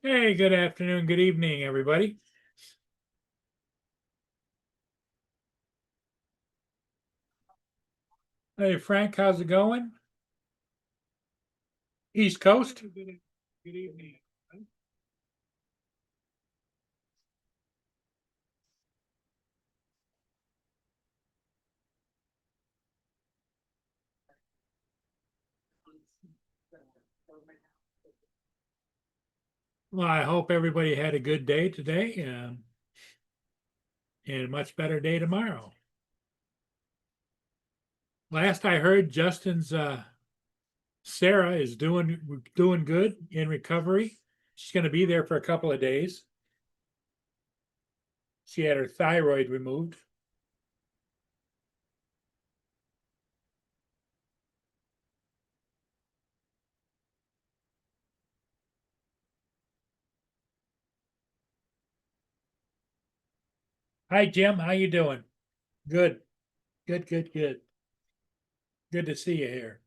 Hey, good afternoon, good evening, everybody. Hey, Frank, how's it going? East Coast? Good evening. Well, I hope everybody had a good day today and a much better day tomorrow. Last I heard, Justin's Sarah is doing good in recovery. She's going to be there for a couple of days. She had her thyroid removed. Hi, Jim. How you doing? Good. Good, good, good. Good to see you here.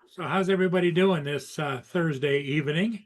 So how's everybody doing this Thursday evening?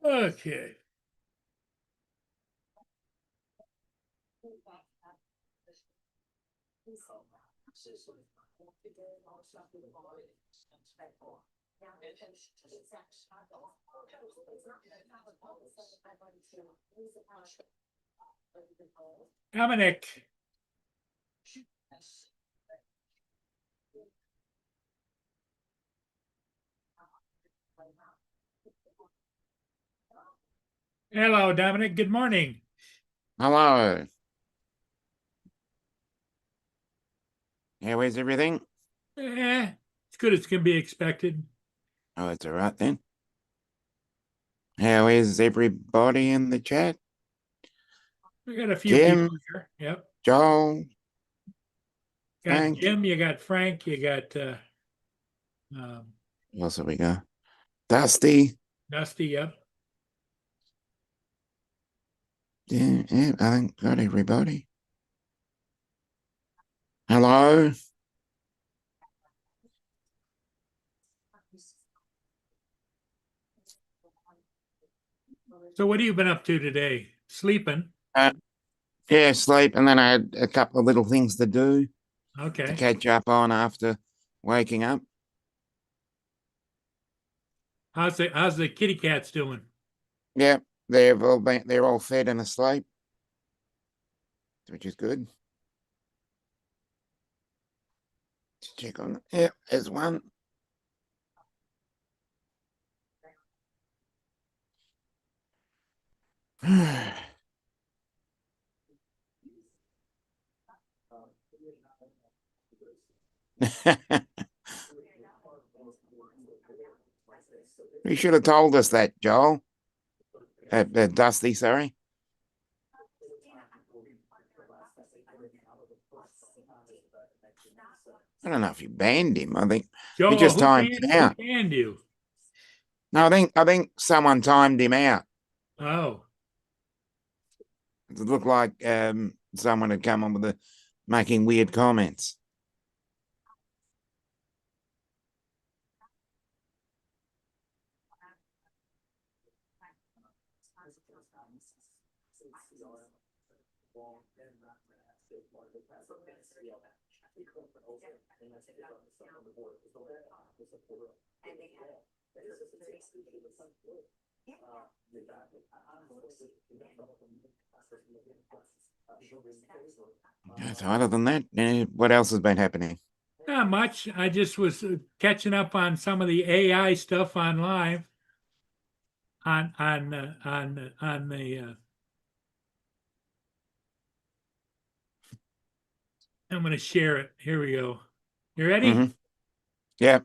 Okay. Dominic. Hello, Dominic. Good morning. Hello. How is everything? As good as can be expected. Oh, that's all right then. How is everybody in the chat? We got a few Jim, people here. Yep. Joel, Got Frank. Jim, you got Frank, you got What else have we got? Dusty. Dusty, yep. Yeah, I think got everybody. Hello. So what have you been up to today? Sleeping? Yeah, sleep, and then I had a couple of little things to do to Okay. catch up on after waking up. How's the kitty cats doing? Yeah, they're all fed and asleep, which is good. Let's check on it. Yeah, there's one. You should have told us that, Joel. Dusty, sorry. I don't know if you banned him. I think Joel, he just who timed him out. Who banned you? No, I think someone timed him out. Oh. It looked like someone had come on with making weird comments. So other than that, what else has been happening? Not much. I just was catching up on some of the AI stuff online on the I'm going to share it. Here we go. You ready? Mm-hmm. Yeah.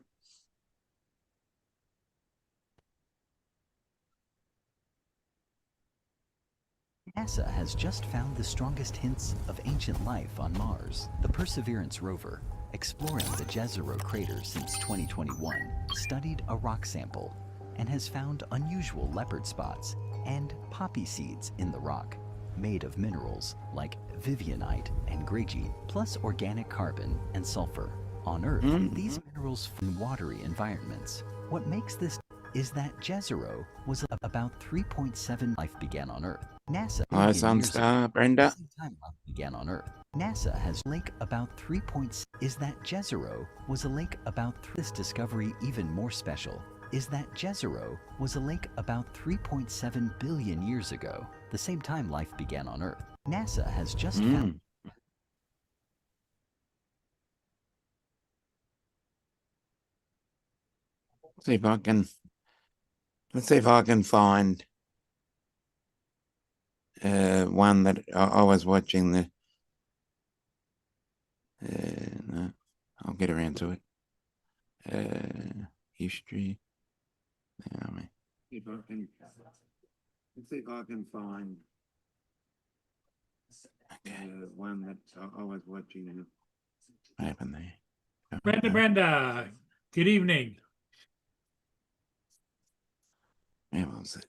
NASA has just found the strongest hints of ancient life on Mars. The Perseverance rover, exploring the Jezero crater since 2021, studied a rock sample and has found unusual leopard spots and poppy seeds in the rock, made of minerals like vivianite and greigite, plus organic carbon and sulfur. On Earth, these minerals in watery environments. What makes this is that Jezero was about 3.7 life began on Earth. NASA Hello, Sunstar, Brenda. time life began on Earth. NASA has lake about 3. Is that Jezero was a lake about this discovery even more special is that Jezero was a lake about 3.7 billion years ago, the same time life began on Earth. NASA has just found. See if I can. Let's see if I can find one that I was watching the. No, I'll get around to it. History. I mean, let's see if I can find one that I was watching. What happened there? Brenda, good evening. Where was it?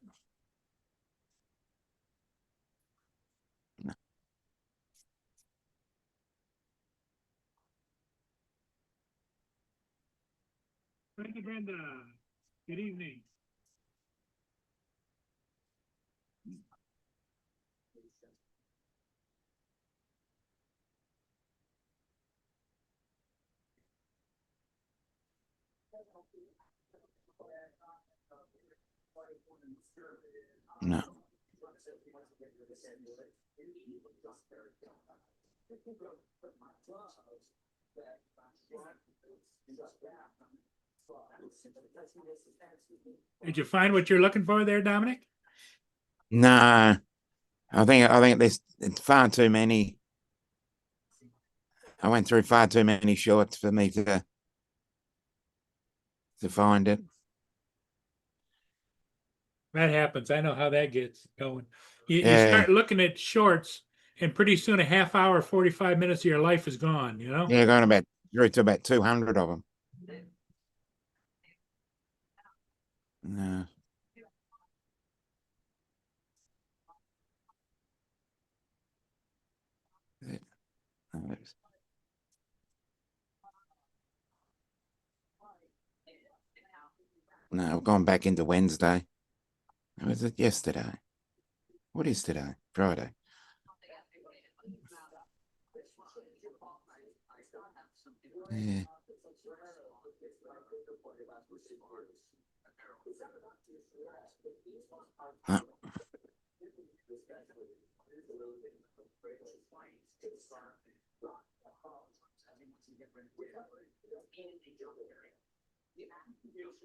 No. Brenda, good evening. No. Did you find what you're looking for there, Dominic? No. I think there's it's far too many. I went through far too many shorts for me to find it. That happens. I know how that gets going. You Yeah. start looking at shorts, and pretty soon a half hour, 45 minutes of your life is gone, you know? Yeah, going through to about 200 of them. No. No, I've gone back into Wednesday. Was it yesterday? What is today? Friday. Yeah. Huh.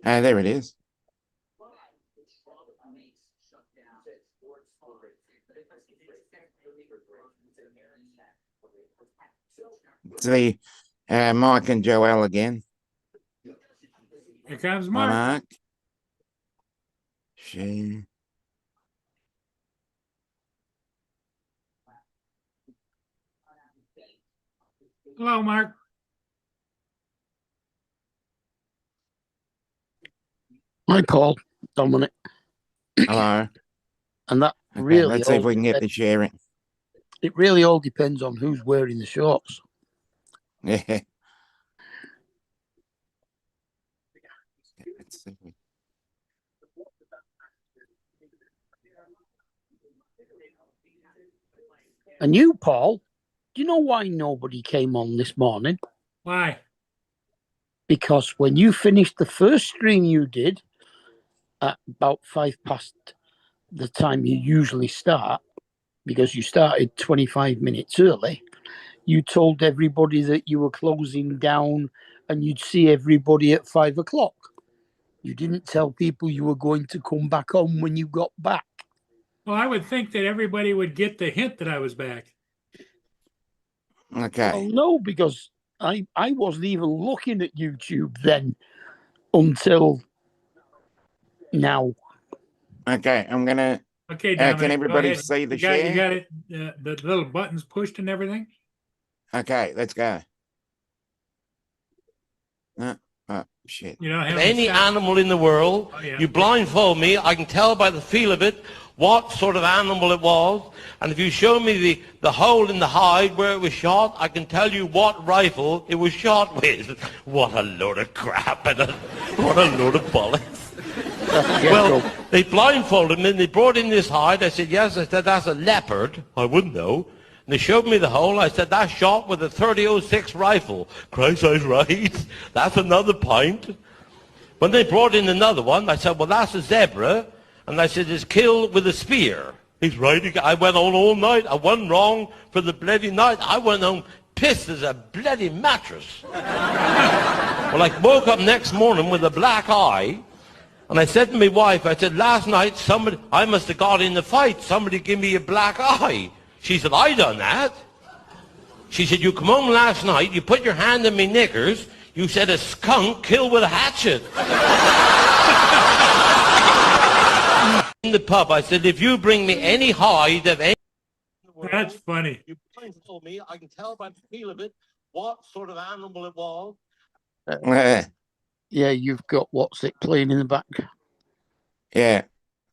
There it is. It's the Mike and Joel again. Here comes Hi, Mark. Mark. Share. Hello, Mark. Hi, Paul, Dominic, Hello. and that Okay, really let's see if all we can get depends- the sharing. it really all depends on who's wearing the shorts. Yeah. Let's see if we- And you, Paul, do you know why nobody came on this morning? Why? Because when you finished the first stream you did at about 5 past the time you usually start, because you started 25 minutes early, you told everybody that you were closing down and you'd see everybody at 5 o'clock. You didn't tell people you were going to come back on when you got back. Well, I would think that everybody would get the hint that I was back. Okay. Well, no, because I wasn't even looking at YouTube then until now. Okay, I'm gonna. Okay, Can Dominic, go everybody ahead. see the You share? got it. The little buttons pushed and everything. Okay, let's go. Oh shit. You don't have Any sound. animal in the world, Oh, yeah. you blindfold me, I can tell by the feel of it what sort of animal it was, and if you show me the hole in the hide where it was shot, I can tell you what rifle it was shot with. What a load of crap and what a load of bollocks. Well, they blindfolded me and they brought in this hide. I said, yes. I said, that's a leopard. I wouldn't know. And they showed me the hole. I said, that's shot with a 30-06 rifle. Christ, I was right. That's another pint. When they brought in another one, I said, well, that's a zebra. And I said, it's killed with a spear. He's right. I went on all night. I wasn't wrong for the bloody night. I went home pissed as a bloody mattress. Well, I woke up next morning with a black eye. And I said to my wife, I said, last night, I must have got in the fight. Somebody give me a black eye. She said, I done that. She said, you come home last night, you put your hand in me knickers, you said a skunk killed with a hatchet. In the pub, I said, if you bring me any hide of any... That's funny. You blindfold me, I can tell by the feel of it what sort of animal it was. Yeah, you've got what's it playing in the back. Yeah,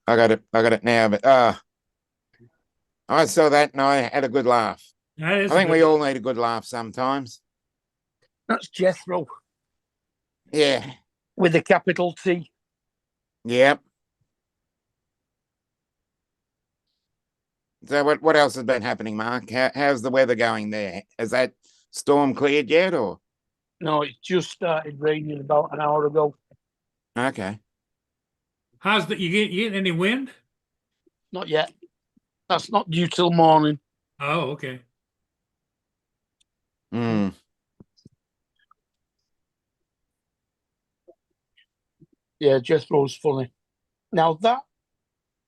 I got it now. But I saw that and I had a good laugh. That is I think good. we all need a good laugh sometimes. That's Jethro Yeah. with a capital T. Yep. So what else has been happening, Mark? How's the weather going there? Has that storm cleared yet, or? No, it just started raining about an hour ago. Okay. How's the you getting any wind? Not yet. That's not due till morning. Oh, okay. Hmm. Yeah, Jethro's funny. Now that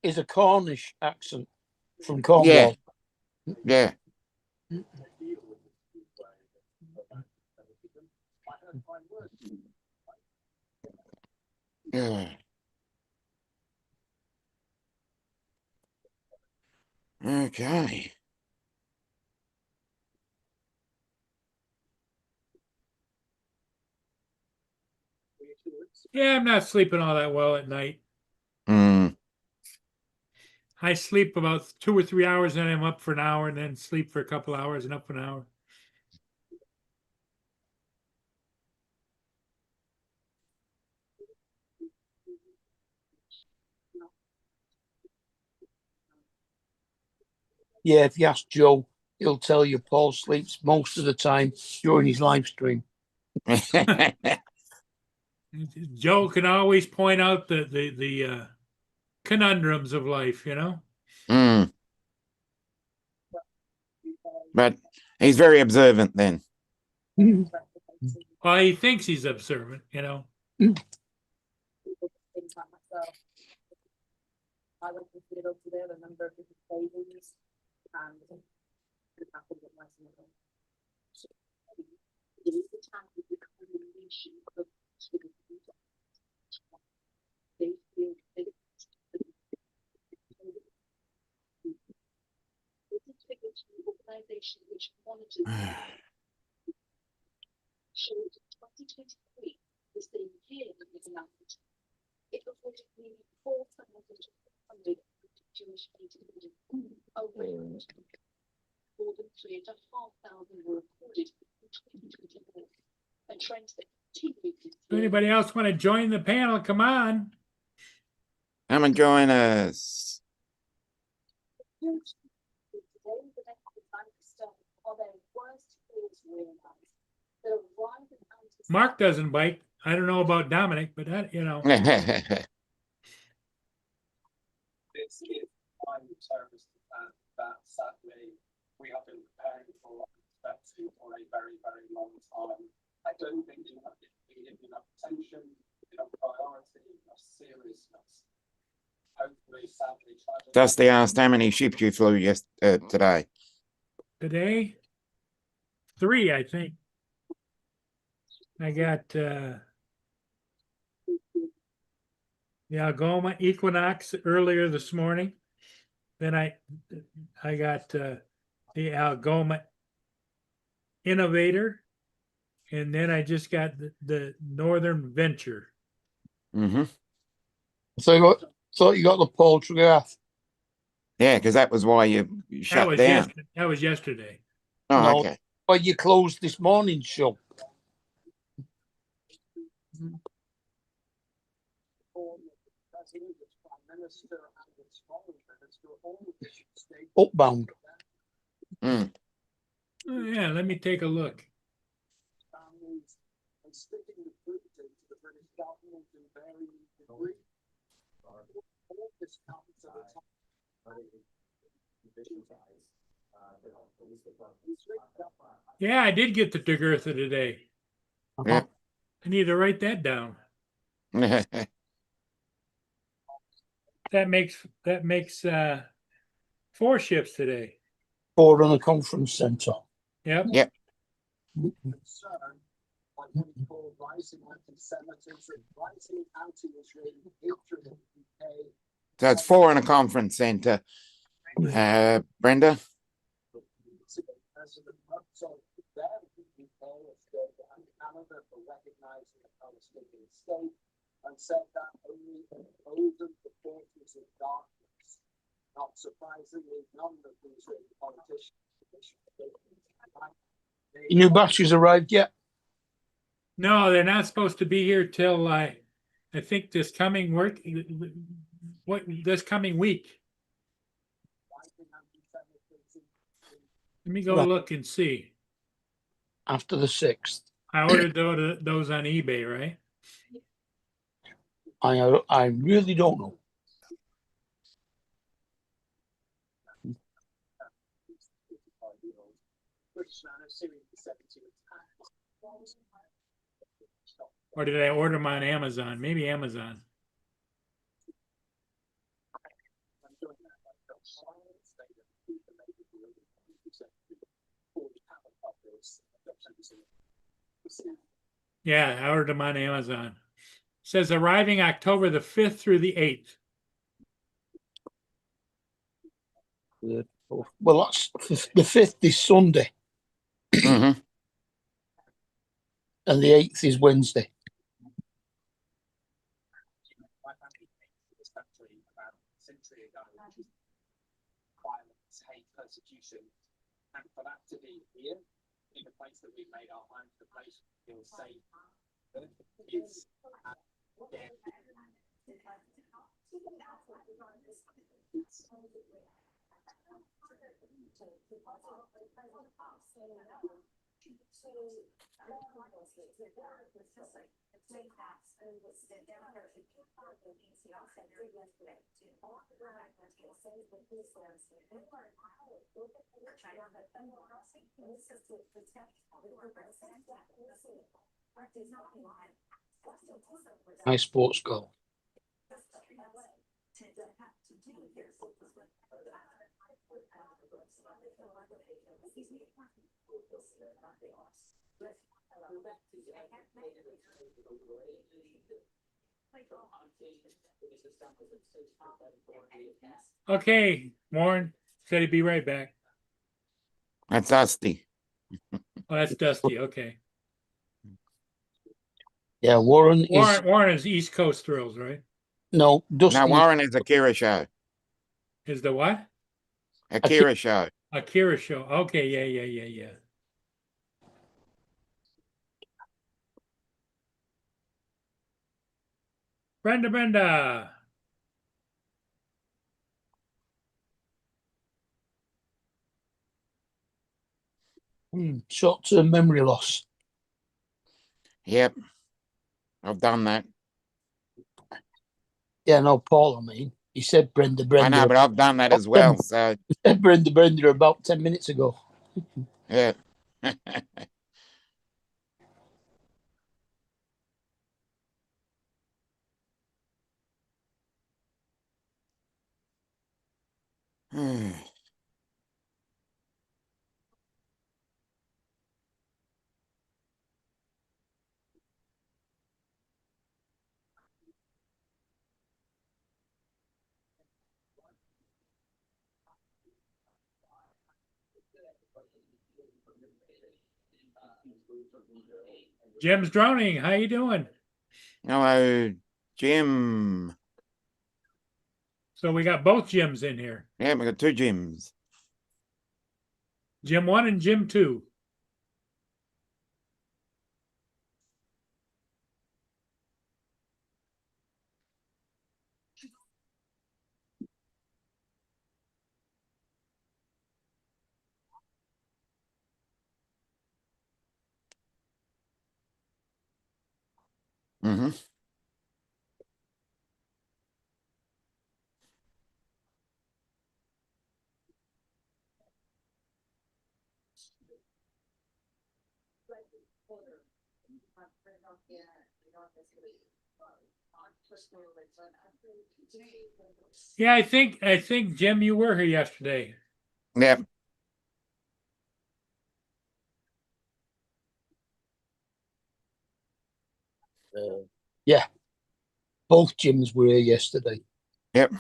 is a Cornish accent from Cornwall. Yeah. Yeah. Okay. Yeah, I'm not sleeping all that well at night. Hmm. I sleep about 2 or 3 hours, and I'm up for an hour, and then sleep for a couple hours, and up for an hour. Yeah, if you ask Joe, he'll tell you Paul sleeps most of the time during his live stream. Joe can always point out the conundrums of life, you know. Hmm. But he's very observant then. Well, he thinks he's observant, you know. I went to the up today, a number of different tables, and it happened at my cinema. So it is the time of the combination of they feel this is figured to the organization which monitors showed 2023 the same year that was announced. It reported nearly 4,200 Jewish individuals around. More than 3,500 were recorded in 2024, a trend that continued this year. Anybody else want to join the panel? Come on. Come and join us. Today, the National Bank study are their worst fears realized. The rise in Mark doesn't bite. I don't know about Dominic, but that, you know. This is time terrorist attack that sadly we have been preparing for and expecting for a very, very long time. I don't think you have given enough attention, enough priority, enough seriousness. Hopefully, sadly, Dusty asked how many ships you flew today. Today, 3, I think. I got the Algoma Equinox earlier this morning. Then I got the Algoma Innovator, and then I just got the Northern Venture. Mm-hmm. So thought you got the Poltergeist. Yeah, because that was why you shut down. That was yesterday. Oh, No. okay. Well, you closed this morning's show. Upbound. Mm. Oh, yeah, let me take a look. Yeah, I did get the Jugurtha today. Yeah. I need to write that down. That makes 4 ships today. 4 on the conference centre. Yep. Yep. concern on what he called rising anti-Semitism, rising anti-Israeli hatred in the UK. So it's 4 in a conference centre. Brenda? President Herzog there in the UK, Australia, and Canada for recognizing the Palestinian state and said that only emboldened the forces of darkness. Not surprisingly, none of the Israeli politicians. New batches arrived yet? No, they're not supposed to be here till I think this coming week. Let me go Right. look and see. After the 6th. I ordered those on eBay, right? I really don't know. Or did I order them on Amazon? Maybe Amazon. Yeah, I ordered them on Amazon. It says arriving October the 5th through the 8th. Well, that's the 5th is Sunday Mm-hmm. and the 8th is Wednesday. Violence, hate, persecution, and for that to be here in a place that we've made our home, the place we feel safe, is Nice sports goal. Okay, Warren said he'd be right back. That's Dusty. Oh, that's Dusty. Okay. Yeah, Warren is Warren is East Coast Thrills, right? no Dusty. Now Warren is Akira show. Is the what? Akira show. Akira show. Okay, yeah. Brenda. Short-term memory loss. Yep. I've done that. Yeah, no, Paul. I mean, he said Brenda. I know, but I've done that as well. So He said Brenda about 10 minutes ago. yeah. Jim's droning. How you doing? Hello, Jim. So we got both Jims in here. Yeah, we got 2 Jims. Jim 1 and Jim 2. Mm-hmm. Yeah, I think Jim, you were here yesterday. Yep. Yeah, both gyms were here yesterday. Yep.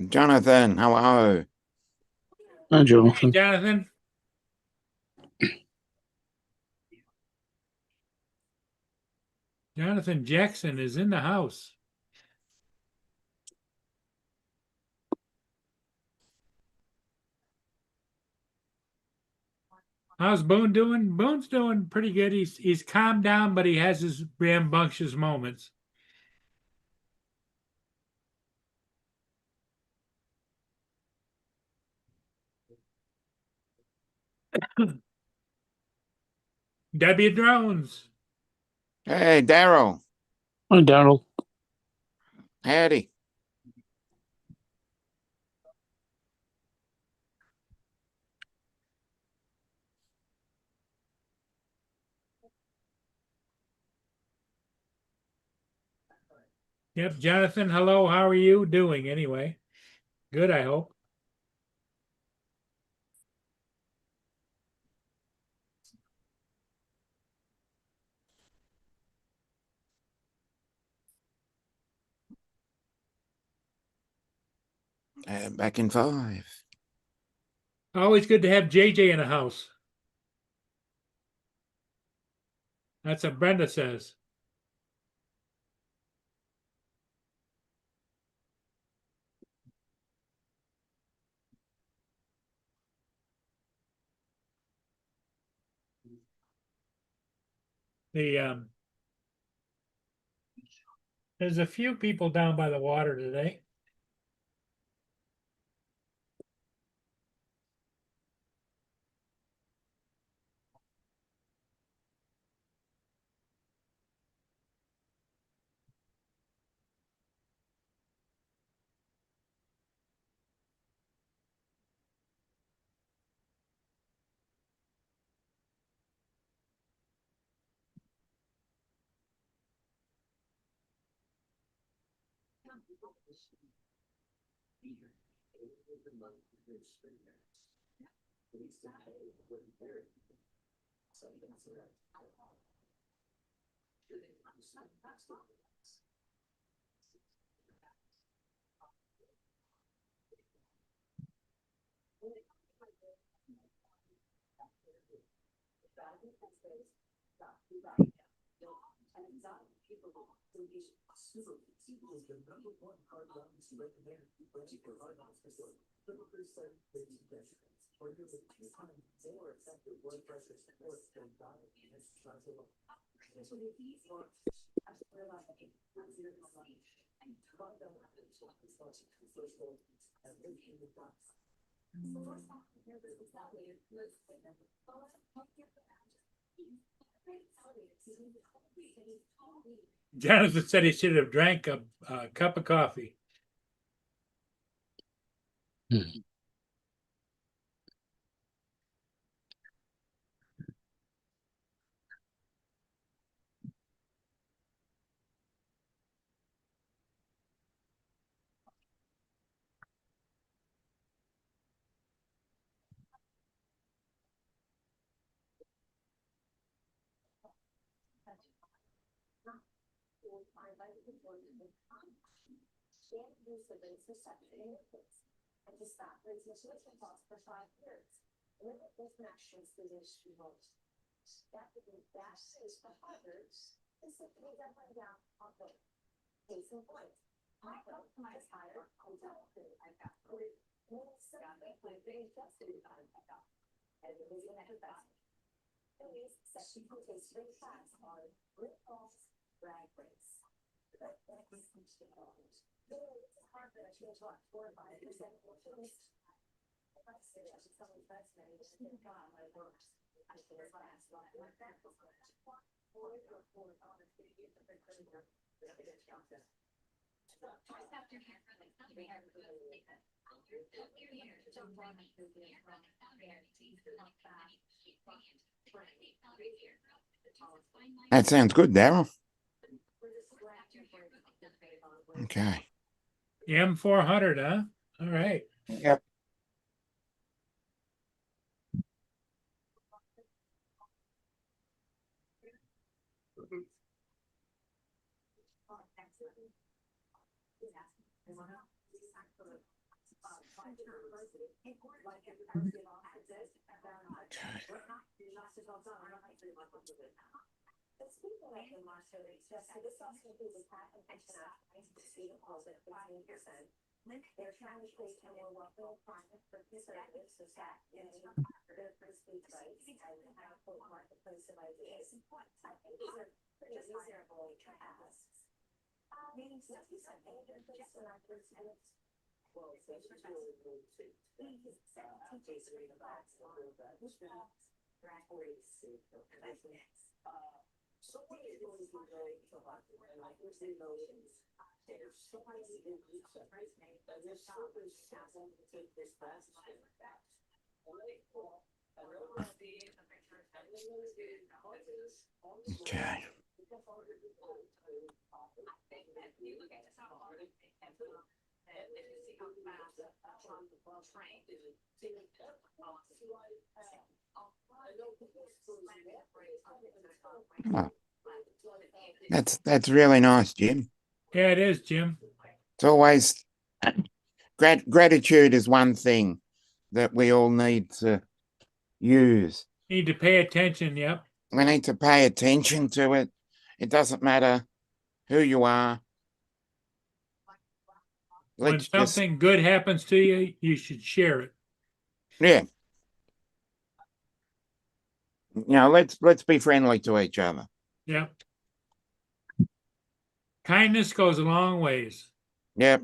Jonathan, hello. Hi, Hey, Jonathan. Jonathan. Jonathan Jackson is in the house. How's Boone doing? Boone's doing pretty good. He's calmed down, but he has his rambunctious moments. Debbie Drones. Hey, Daryl. Hi, Daryl. Howdy. Yep, Jonathan, hello. How are you doing anyway? Good, I hope. Back in 5. Always good to have JJ in the house. That's what Brenda says. The there's a few people down by the water today. Jonathan said he should have drank a cup of coffee. defined by the conformity of conduct. And use of its perception and influence. And to stop transmission of thoughts for 5 years. Limit this actions to this remote. That would be best is for others. And simply doubling down on them. Case in point. I help my higher conductor. I got it. Means something like being justified. And it was an exercise. These section contains 3 facts on lip balls, drag race. That is it's hard to change what 4 or 5% more choice. I say I should tell the best man to think God my works. I should have asked why my back was going to walk. Or on a video of the criminal. Twice after hair running, we have to like that. Your hair, don't run like your hair running. That sounds good, Daryl. Okay. M400, huh? All right. Yep. They're trying to create a more welcome climate for conservatives to staff in their free speech rights and have a full marketplace of ideas. I think these are pretty reasonable tasks. Meaning something they're just an actors and it's well, it's drag race. So what are you doing today? Like there's emotions. There's so many emotions. And there's so many people to take this fast like that. Okay. Oh, that's really nice, Jim. Yeah, it is, Jim. It's always gratitude is one thing that we all need to use. Need to pay attention. Yep. We need to pay attention to it. It doesn't matter who you are. When Let's just, something good happens to you, you should share it. yeah. You know, let's be friendly to each other. Yep. Kindness goes a long ways. Yep.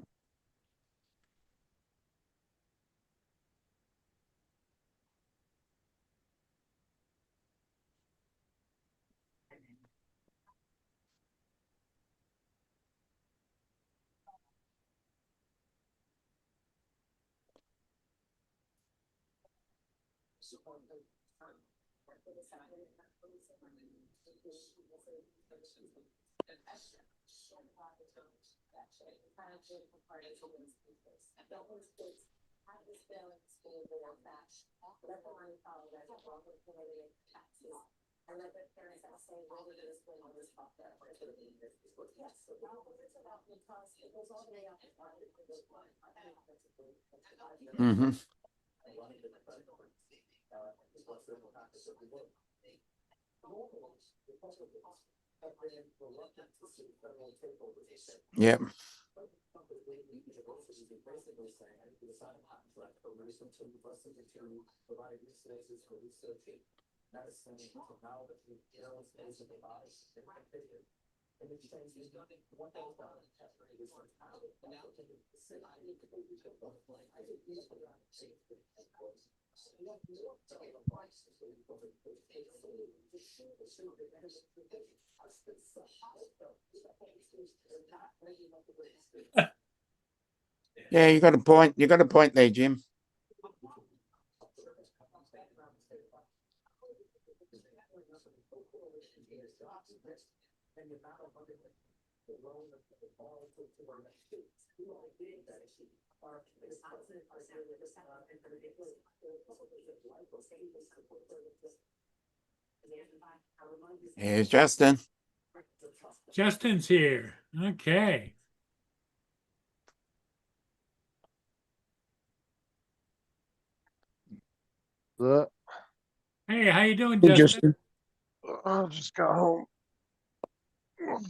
Mm-hmm. Yep. Yeah, you got a point. You got a point there, Jim. Here's Justin. Justin's here. Okay. Uh, Hey, how you doing, Hey, Justin? Justin. I just got home.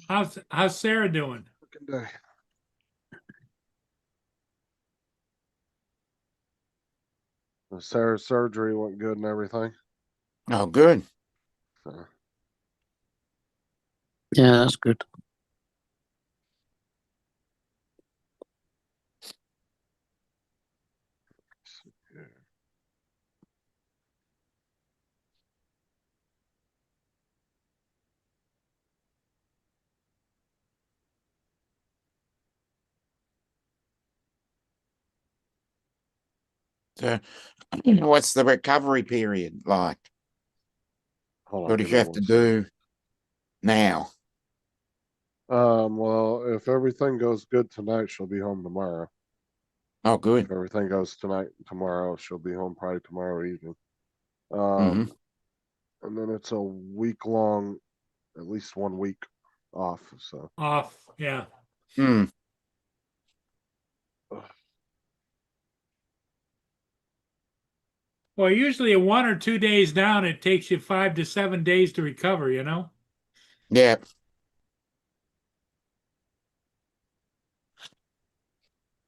How's Sarah doing? Fucking day. Sarah's surgery went good and everything. Oh, good. So, Yeah, that's good. yeah. So, what's the recovery period like? Hold on, What do give you me have to 1 second. do now? Well, if everything goes good tonight, she'll be home tomorrow. Oh, good. If everything goes tonight, tomorrow, she'll be home probably tomorrow evening. Mhm. And then it's a week long, at least 1 week off. So, Off, yeah. Mm. Well, usually 1 or 2 days down, it takes you 5 to 7 days to recover, you know? Yeah.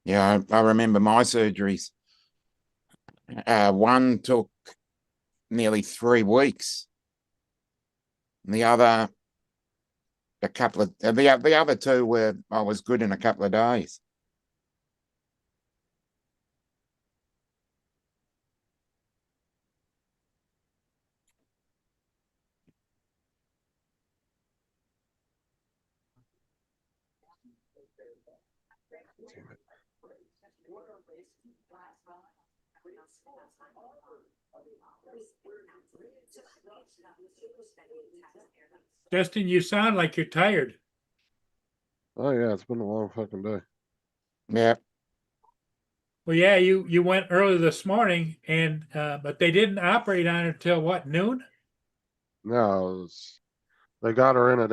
Yeah, I remember my surgeries. One took nearly 3 weeks. And the other, a couple of the other two were I was good in a couple of days. damn it. Justin, you sound like you're tired. Oh, yeah, it's been a long fucking day. Yeah. Well, yeah, you went early this morning, and but they didn't operate on her till what, noon? No, they got her in at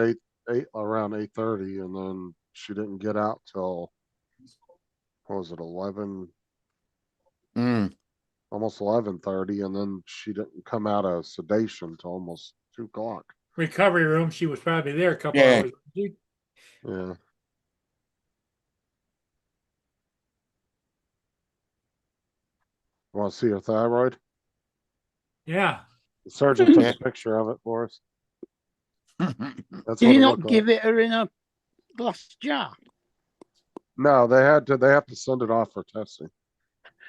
around 8:30, and then she didn't get out till, what was it, 11, Mm. almost 11:30, and then she didn't come out of sedation till almost 2 o'clock. Recovery room. She was probably there a couple Yeah. hours. Yeah. Want to see her thyroid? Yeah. The surgeon took Yeah. a picture of it for us. That's Did what you it not looked like. give it her in a glass jar? No, they have to send it off for testing.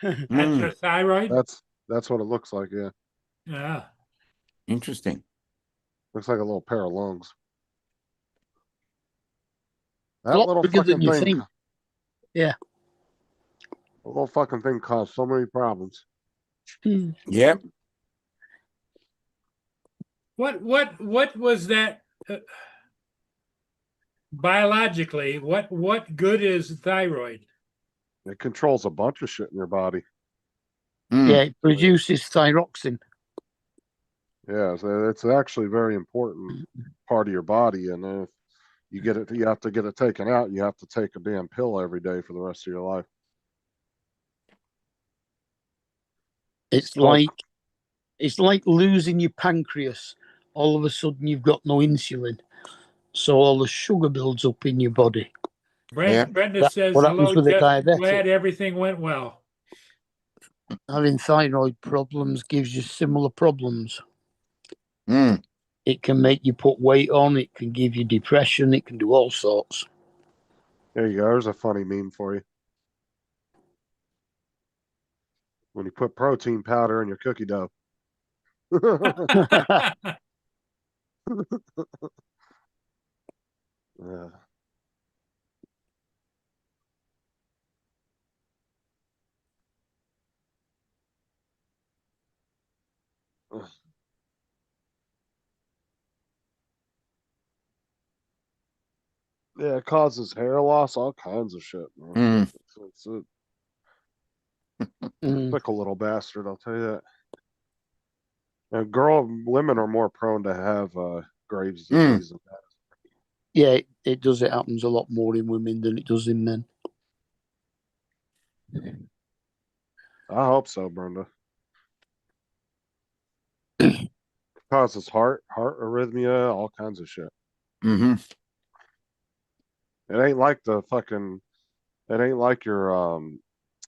That's Mm. her thyroid. That's what it looks like. Yeah, Yeah. Interesting. looks like a little pair of lungs. A That lot little bigger than fucking you thing. think. Yeah. The little fucking thing caused so many problems. Yep. What was that biologically? What good is thyroid? It controls a bunch of shit in your body. Mm. Yeah, it produces thyroxine. Yeah, so it's actually a very important part of your body, and if you have to get it taken out. You have to take a damn pill every day for the rest of your life. It's called- like losing your pancreas. All of a sudden, you've got no insulin, so all the sugar builds up in your body. Yeah. Brenda That's says, what happens hello, with a Justin. diabetic. Glad everything went well. Having thyroid problems gives you similar problems. Mm. It can make you put weight on. It can give you depression. It can do all sorts. There you go. There's a funny meme for you. When you put protein powder in your cookie dough. Yeah. Yeah, it causes hair loss, all kinds of shit. Man. Mm. It's a Mm. fickle little bastard, I'll tell you that. And women are more prone to have Graves' Mm. disease. Yeah, it does. It happens a lot more in women than it does in men. I hope so, Brenda. Causes heart arrhythmia, all kinds of shit. Mm-hmm. It ain't like the fucking. It ain't like your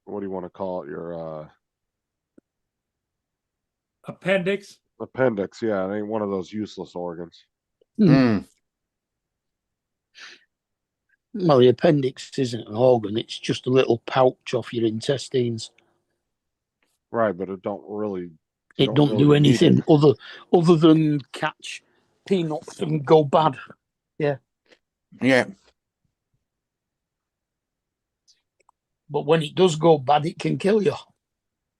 what do you want to call it? Your Appendix. appendix. Yeah, it ain't one of those useless organs. Mm. Well, the appendix isn't an organ; it's just a little pouch off your intestines. Right, but it don't really. It Don't don't really do need anything it. other than catch peanuts and go bad. Yeah. But when it does go bad, it can kill you.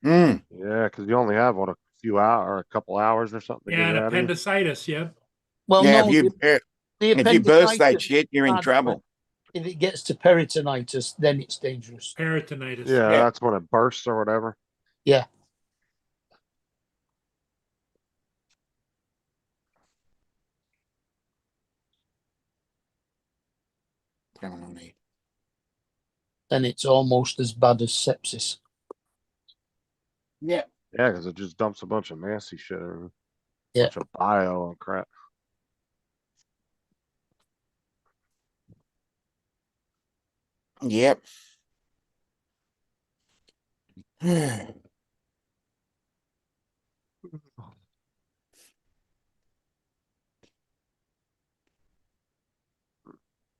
Mm. Yeah, because you only have what a few hours or a couple hours or something. To Yeah, get and it out of you. appendicitis. Yep. Well, Yeah, no, if the you burst that appendicitis shit, you're in bad, trouble. but if it gets to peritonitis, then it's dangerous. Peritonitis. Yeah, Yeah. that's when it bursts or whatever. Yeah. Going on here. Then it's almost as bad as sepsis. Yeah. Yeah, because it just dumps a bunch of nasty shit in. Yeah. Bunch of bio and crap. Yep.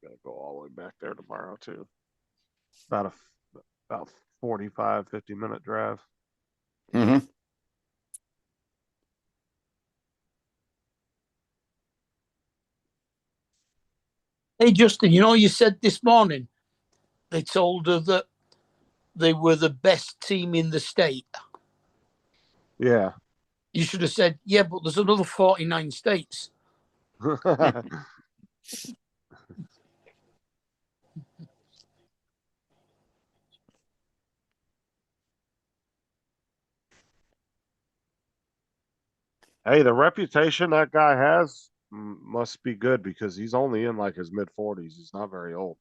Gotta go all the way back there tomorrow too. About 45, 50-minute drive. Mm-hmm. Hey, Justin, you said this morning they told her that they were the best team in the state. Yeah. You should have said, yeah, but there's another 49 states. Hey, the reputation that guy has must be good because he's only in like his mid-40s. He's not very old.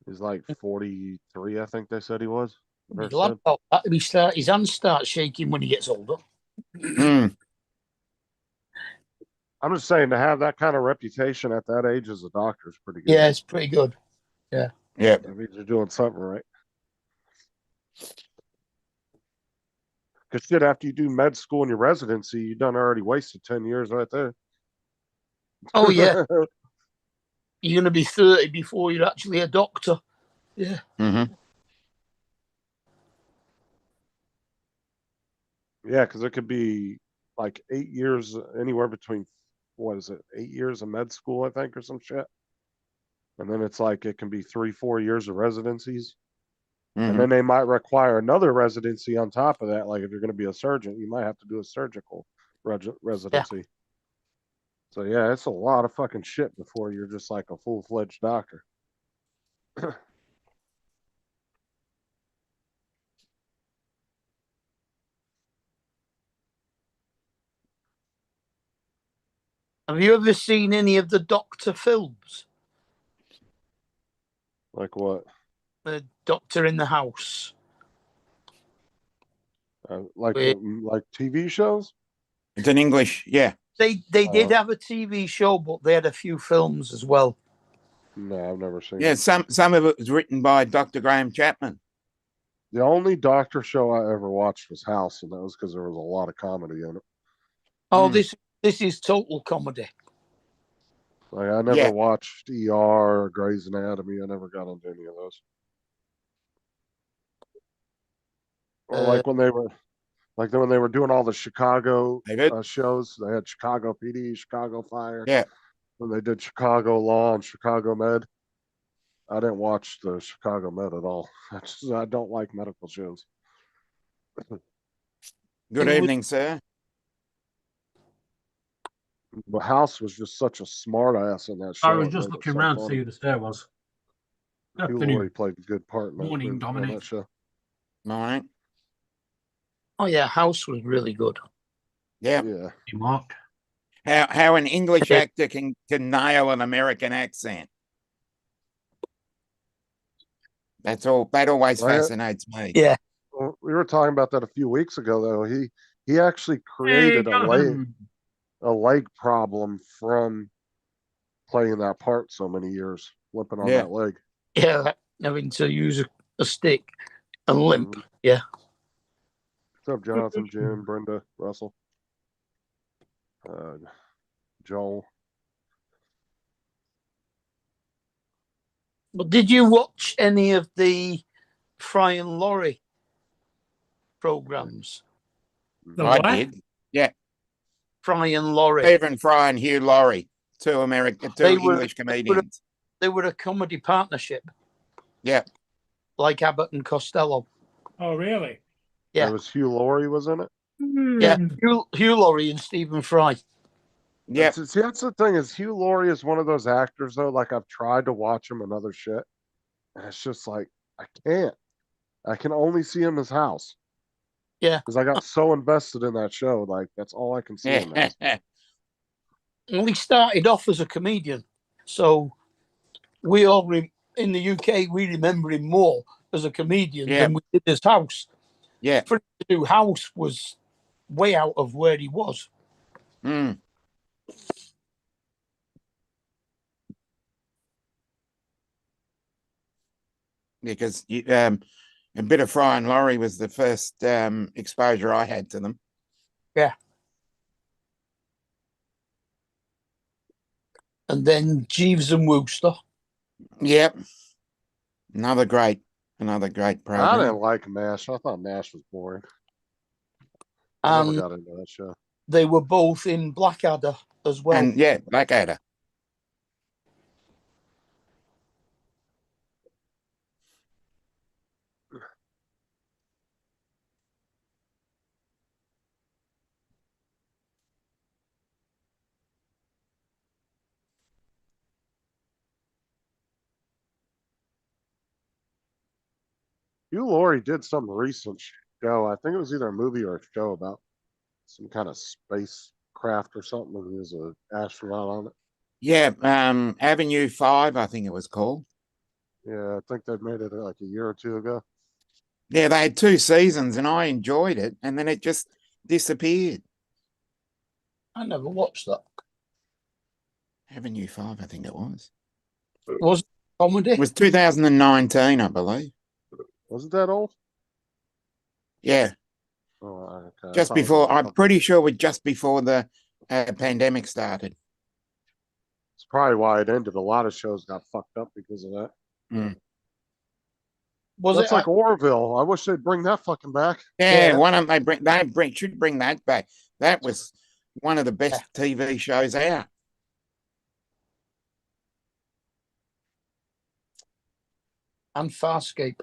He's like 43, I think they said he was. Nurse He'll have said. about that. His hands start shaking when he gets older. Mm. I'm just saying to have that kind of reputation at that age as a doctor is pretty good. Yeah, it's pretty good. Yeah. That means you're doing something right. Because shit, after you do med school and your residency, you done already wasted 10 years right there. Oh, yeah. You're going to be 30 before you're actually a doctor. Yeah. Mm-hmm. Yeah, because it could be like 8 years, anywhere between, what is it, 8 years of med school, I think, or some shit. And then it's like it can be 3-4 years of residencies. Mm-hmm. And then they might require another residency on top of that. Like if you're going to be a surgeon, you might have to do a surgical residency. Yeah. So yeah, it's a lot of fucking shit before you're just like a full-fledged doctor. Have you ever seen any of the Doctor films? Like what? The Doctor in the House. Like TV shows? It's in English, yeah. They did have a TV show, but they had a few films as well. No, I've never seen. Yeah, it. some of it was written by Dr. Graham Chapman. The only doctor show I ever watched was House, and that was because there was a lot of comedy in it. Oh, this is total comedy. Like I never watched ER or Grey's Anatomy. I never got into any of those. Or like when they were doing all the Chicago shows, they had Chicago PD, Chicago Fire. Yeah. When they did Chicago Law and Chicago Med, I didn't watch the Chicago Med at all. I don't like medical shows. Good evening, sir. But House was just such a smart ass in that show. I was just looking around to see who the star was. Hugh Laurie played a good part in Morning, that Dominic. show. Morning. Oh yeah, House was really good. Yeah. Yeah. Hey, Mark. How an English Yeah. actor can nail an American accent. That's all. That always Right. fascinates me. Yeah. Well, we were talking about that a few weeks ago, though. He actually created a leg problem from playing that part so many years, limping on Yeah. that leg. Yeah, having to use a stick and limp. Mhm. Yeah. What's up, Jonathan, Jim, Brenda, Russell, Joel? But did you watch any of the Fry and Laurie programs? The I what? did. Yeah. Fry and Laurie. Stephen Fry and Hugh Laurie, two They were- English comedians. They were a comedy partnership, Yeah. like Abbott and Costello. Oh, really? Yeah. It was Hugh Laurie was in it. Yeah, Hugh Laurie and Stephen Fry. Yeah. See, that's the thing is Hugh Laurie is one of those actors though. Like I've tried to watch him in other shit, and it's just like I can't. I can only see him in his house. Yeah. Because I got so invested in that show. Like that's all I can see him as. Well, he started off as a comedian, so we all in the UK we remember him more as a comedian Yeah. than we did his house. Yeah. For him to do House was way out of where he was. Mm. Because a bit of Fry and Laurie was the first exposure I had to them. Yeah. And then Jeeves and Wooster. Yep. Another great I program. didn't like MASH. I thought MASH was boring. I never And got into that show. they were both in Blackadder as well. And yeah, Blackadder. Hugh Laurie did some recent show. I think it was either a movie or a show about some kind of spacecraft or something. And he was an astronaut on it. Yeah, Avenue 5, I think it was called. Yeah, I think they made it like a year or two ago. Yeah, they had 2 seasons and I enjoyed it, and then it just disappeared. I never watched that. Avenue 5, I think it was. Was it comedy? It was 2019, I believe. Wasn't that old? Yeah, Oh, okay. just before, I'm pretty sure it was just before the pandemic started. It's probably why it ended. A lot of shows got fucked up because of that. Was That's it like Orville. I wish they'd bring that fucking back. Yeah, Yeah. why don't they should bring that back. That was one of the best TV shows out. and Farscape?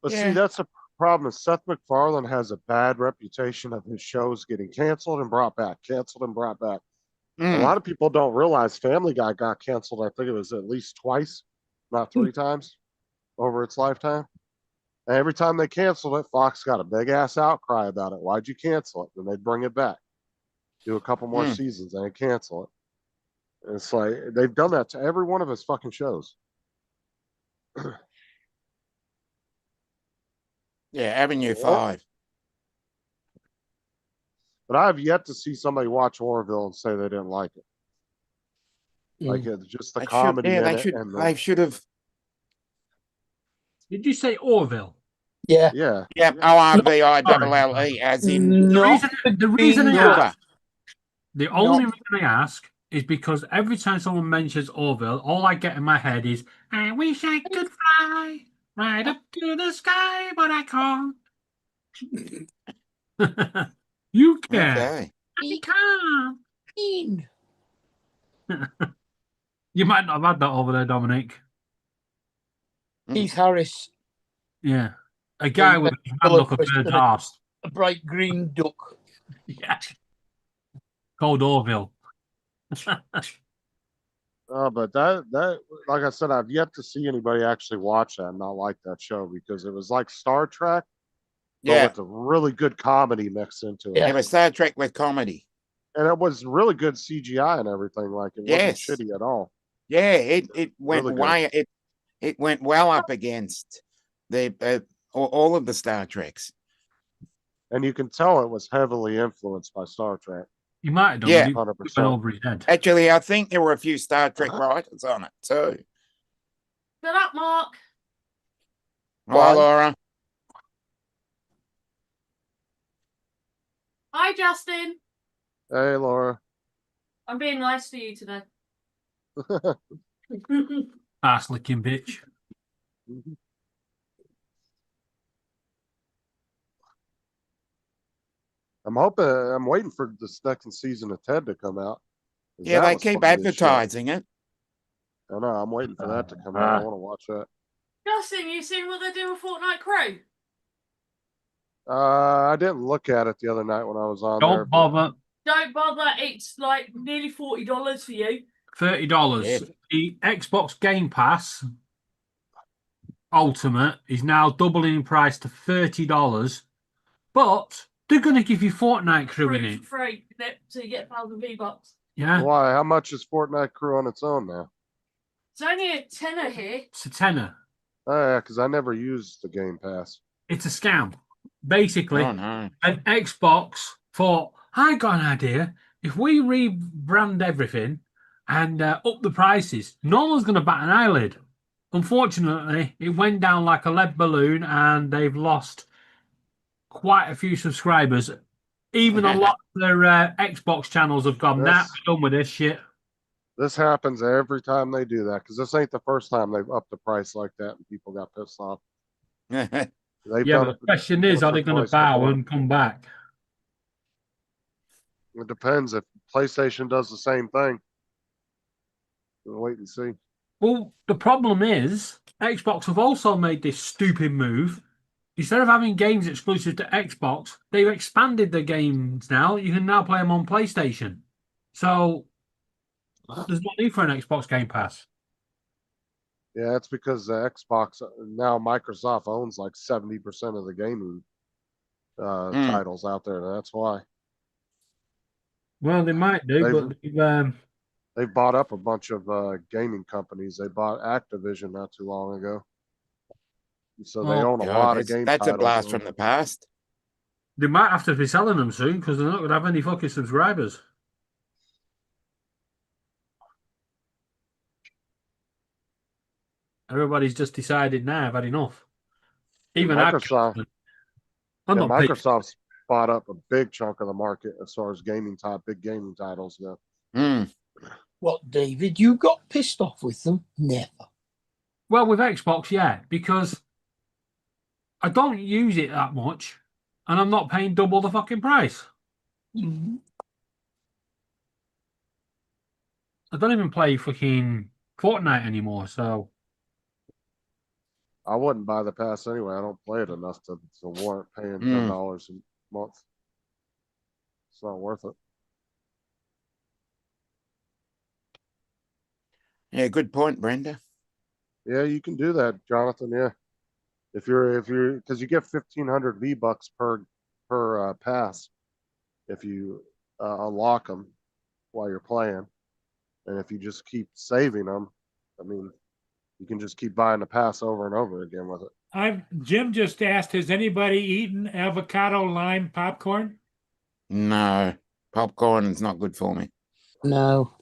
But Yeah. see, that's the problem. Is Seth MacFarlane has a bad reputation of his shows getting canceled and brought back, canceled and brought back. A Mm. lot of people don't realize Family Guy got canceled. I think it was at least twice, not 3 times over its lifetime. And every time they canceled it, Fox got a big ass outcry about it. Why'd you cancel it? Then they'd bring it back, do a couple more seasons, and they'd cancel it. And it's like they've done that to every one of his fucking shows. Yeah, Avenue 5. But I've yet to see somebody watch Orville and say they didn't like it. Like it's just the comedy in it. And They should have. Did you say Orville? Yeah. yeah. Yeah, ORVILLE, as in Not The reason I Silver. ask, the only reason I ask is because every time someone mentions Orville, all I get in my head is, I wish I could fly right up to the sky, but I can't. You can. Okay. I can't. You might not have had that over there, Dominic. Keith Harris, Yeah. A guy with his hand up a bird's arse. a bright green duck. Yeah. Called Orville. But that like I said, I've yet to see anybody actually watch that and not like that show because it was like Star Trek, but Yeah, with a really good comedy mixed into it. Yeah. it was Star Trek with comedy. And it was really good CGI and everything. Like it wasn't Yes. shitty at all. Yeah, it went Really good. way it went well up against the all of the Star Treks. And you can tell it was heavily influenced by Star Trek. You might have done. Yeah. It went 100%. over his head. Actually, I think there were a few Star Trek writers on it too. Shut up, Mark. Hi, Why? Laura. Hi, Justin. Hey, Laura. I'm being nice to you today. Ass licking bitch. I'm waiting for the second season of Ted to come out. 'Cause Yeah, that they was keep funny as shit. advertising it. I know, I'm waiting for that to come out. I want to watch that. Justin, you seen what they're doing with Fortnite Crew? I didn't look at it the other night when I was on there. Don't bother. Don't bother. It's like nearly $40 for you. $30. Yeah. The Xbox Game Pass Ultimate is now doubling in price to $30, but they're going to give you Fortnite Crew in Free it. for free. So you get 1,000 V-Bucks. Yeah, Why? How much is Fortnite Crew on its own now? It's only a tenner here. it's a tenner. Oh, yeah, because I never used the Game Pass. It's a scam. Basically, Oh no. an Xbox thought, I got an idea. If we rebrand everything and up the prices, no one's going to bat an eyelid. Unfortunately, it went down like a lead balloon and they've lost quite a few subscribers. Even a lot of their Xbox channels have gone, nah, That's- we're done with this shit. This happens every time they do that because this ain't the first time they've upped the price like that and people got pissed off. They've Yeah, done but it the question is, once are or they going to twice bow before. and come back? It depends. If PlayStation does the same thing, we'll wait and see. Well, the problem is, Xbox have also made this stupid move. Instead of having games exclusive to Xbox, they've expanded the games now. You can now play them on PlayStation. So there's no need for an Xbox Game Pass. Yeah, it's because the Xbox now Microsoft owns like 70% of the gaming titles out there. That's why Well, they might do, They've- but they've bought up a bunch of gaming companies. They bought Activision not too long ago, so they Well, own a God, lot of game that's a titles. blast from the past. they might have to be selling them soon because they're not going to have any fucking subscribers. Everybody's just decided now, I've had enough. Even Microsoft. I'm Yeah, not paying. Microsoft's bought up a big chunk of the market as far as big gaming titles go. Mm. What, David? You got pissed off with them? Never. Well, with Xbox, yeah, because I don't use it that much, and I'm not paying double the fucking price. Mhm. I don't even play fucking Fortnite anymore, so I wouldn't buy the pass anyway. I don't play it enough to warrant paying $10 a month. It's not worth it. Yeah, good point, Brenda. Yeah, you can do that, Jonathan. Yeah, if you're because you get 1,500 V-Bucks per pass if you unlock them while you're playing, and if you just keep saving them, I mean, you can just keep buying the pass over and over again with it. Jim just asked, has anybody eaten avocado lime popcorn? No, popcorn is not good for me. No.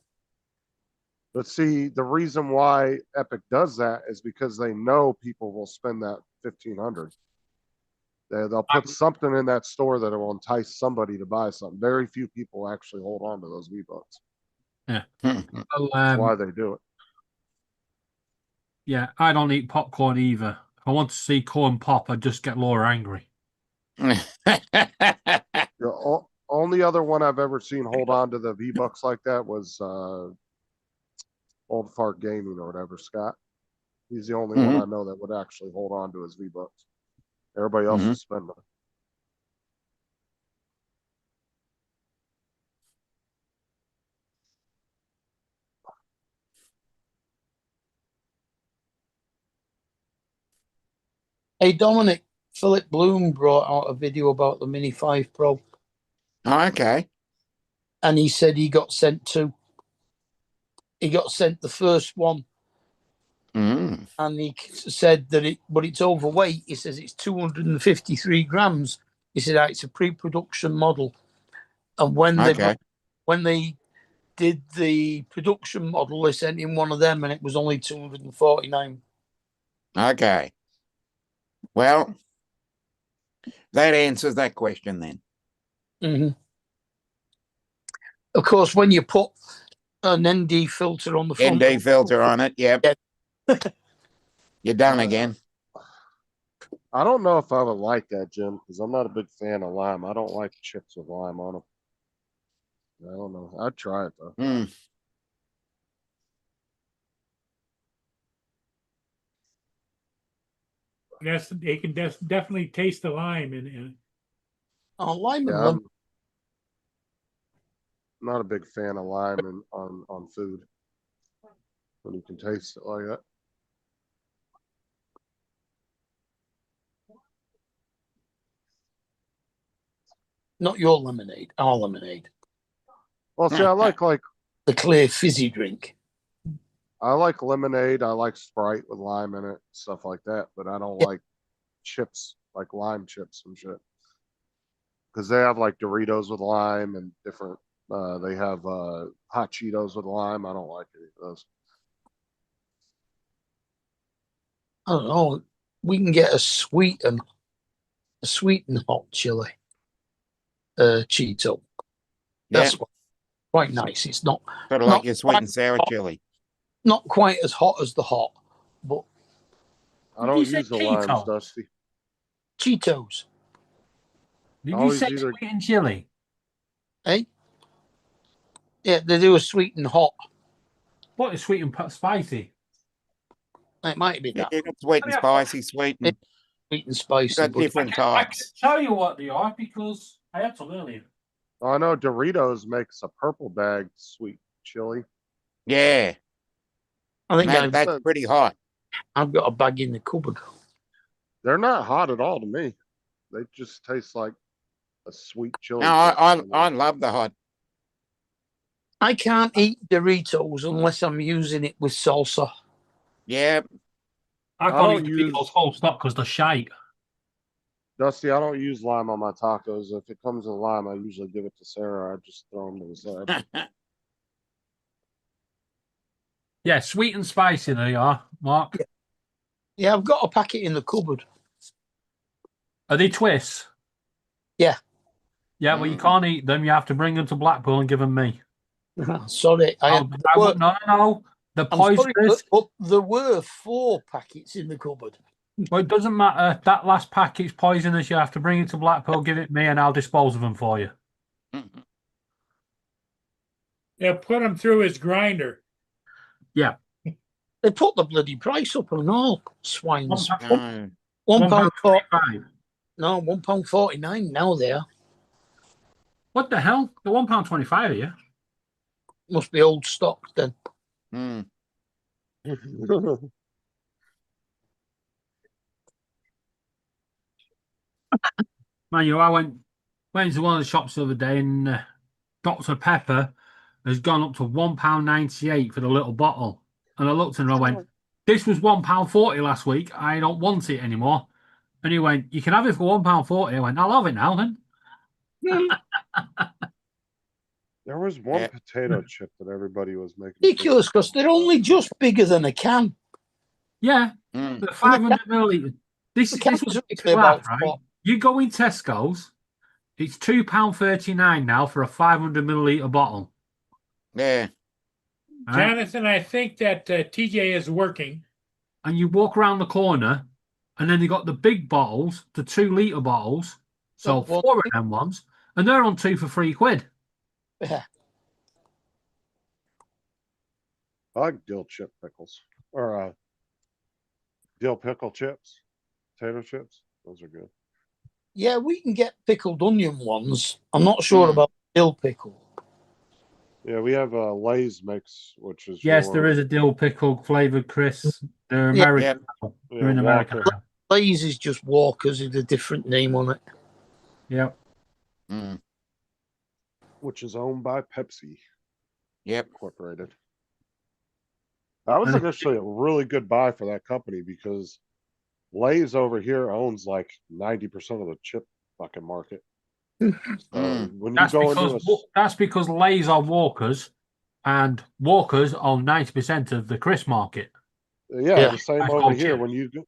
But see, the reason why Epic does that is because they know people will spend that 1,500. They'll put something in that store that will entice somebody to buy something. Very few people actually hold on to those V-Bucks. well, That's why they do it. yeah, I don't eat popcorn either. If I want to see corn pop, I just get Laura angry. The only other one I've ever seen hold on to the V-Bucks like that was Old Fart Gaming or whatever, Scott. He's the only one I know that would actually hold on to his V-Bucks. Everybody else is spending them. Hey, Dominic, Philip Bloom brought out a video about the Mini 5 Pro. Oh, okay. and he said he got sent two. He got sent the first one, Mm. and he said that it's overweight. He says it's 253 grams. He said it's a pre-production model, and when Okay. they did the production model, they sent him one of them, and it was only 249. Okay. Well, that answers that question then. Mm-hmm. Of course, when you put an ND filter on the front, ND filter on it. Yep. Yeah. You're done again. I don't know if I would like that, Jim, because I'm not a big fan of lime. I don't like chips with lime on them. I don't know. I'd try it though. Mm. Yes, they can definitely taste the lime in lime and Yeah, lemon. I'm not a big fan of lime on food when you can taste it like that. Not your lemonade, our lemonade. Well, see, I like the clear fizzy drink. I like lemonade. I like Sprite with lime in it, stuff like that. But I don't like chips, like lime chips and shit. Because they have like Doritos with lime and different. They have hot Cheetos with lime. I don't like any of those. I don't know. We can get a sweet and hot chili Cheeto. That's quite nice. It's not Sort of like your sweet and sour chili. Not quite as hot as the hot, but I don't use the limes, Dusty. Cheetos. Did you say sweet and chili? Hey? Yeah, they do a sweet and hot. What is sweet and spicy? It might be that. You got sweet and spicy, sweet and spicy. You got different I can types. tell you what they are because I had some earlier. I know Doritos makes a purple bag sweet chili. Yeah. I think that's pretty hot. I've got a bag in the cupboard. They're not hot at all to me. They just taste like a sweet chili. No, I love the hot. I can't eat Doritos unless I'm using it with salsa. Yeah. I can't eat Doritos whole stock because they're shite. Dusty, I don't use lime on my tacos. If it comes with lime, I usually give it to Sarah. I just throw them to the side. Yeah, sweet and spicy they are, Mark. Yeah, I've got a packet in the cupboard. Are they twists? Yeah. Yeah, well, you can't eat them. You have to bring them to Blackpool and give them me. Sorry. No. The poisonous. But there were 4 packets in the cupboard. Well, it doesn't matter. That last packet's poisonous. You have to bring it to Blackpool, give it me, and I'll dispose of them for you. They'll put them through his grinder. Yeah. They put the bloody price up and all. Swines. No. £1.45. No, £1.49 now they are. What the hell? The £1.25 here. Must be old stock then. Mm. Man, I went to one of the shops the other day and Dr. Pepper has gone up to £1.98 for the little bottle. And I looked and I went, this was £1.40 last week. I don't want it anymore. And he went, you can have it for £1.40. I went, I'll have it now then. There was one potato chip that everybody was making. Ridiculous, because they're only just bigger than a can. Yeah, the 500 millilitres. This was about right. You go in Tesco's, it's £2.39 now for a 500 millilitre bottle. Yeah. Jonathan, I think that TJ is working. And you walk around the corner, and then they got the big bottles, the 2 litre bottles. So 4 of them ones, and they're on 2 for £3. Yeah. I like dill chip pickles or dill pickle chips, potato chips. Those are good. Yeah, we can get pickled onion ones. I'm not sure about dill pickle. Yeah, we have a Lay's mix, which is there is a dill pickle flavored crisp. They're American. They're in America. Lay's is just Walker's with a different name on it. Yep. which is owned by Pepsi Yep. Incorporated. That was And- actually a really good buy for that company because Lay's over here owns like 90% of the chip fucking market. So when you That's go because into a, that's because Lay's are Walkers, and Walkers own 90% of the crisp market. yeah, the same That's over called here. chips.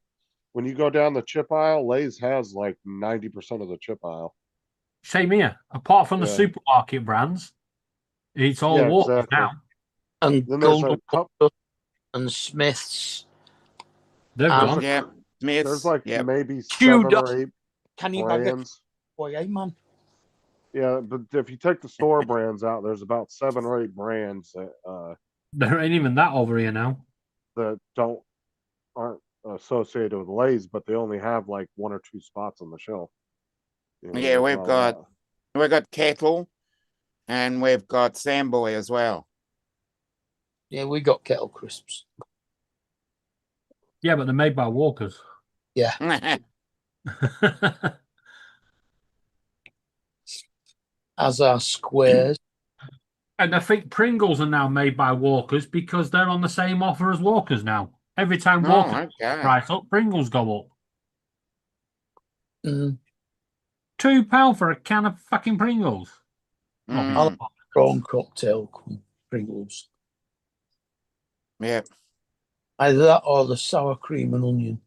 When you go down the chip aisle, Lay's has like 90% of the chip aisle. Same here. Apart from the Yeah. supermarket brands, it's all Yeah, Walkers exactly. now. And Then there's Golden a cup. and Smiths. They've Um, gone. Yeah. There's Smiths. like Yep. maybe Queued 7 up. or 8 Can you bag it? brands. Boy, hey, man. Yeah, but if you take the store brands out, there's about 7 or 8 brands There ain't even that over here now. that aren't associated with Lay's, but they only have like 1 or 2 spots on the shelf. You know, Yeah, there's we've not a got lot. Kettle, and we've got Samboy as well. Yeah, we got kettle crisps. Yeah, but they're made by Walkers. Yeah, as are squares. And I think Pringles are now made by Walkers because they're on the same offer as Walkers now. Every time Oh, Walkers okay. price up, Pringles go up. Mm, £2 for a can of fucking Pringles. Mm, prawn cocktail Pringles. yep. Either that or the sour cream and onion.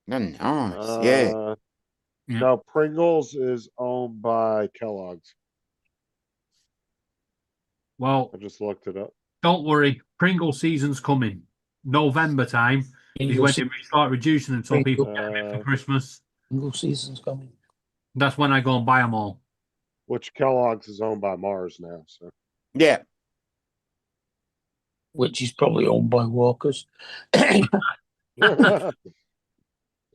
They're nice. Yeah. Yeah. No, Pringles is owned by Kellogg's. Well, I just looked it up. don't worry. Pringle season's coming. November time is when they start reducing them so people get them in for Christmas. Pringle season's coming. That's when I go and buy them all. Which Kellogg's is owned by Mars now. So Yeah. Which is probably owned by Walkers. yeah,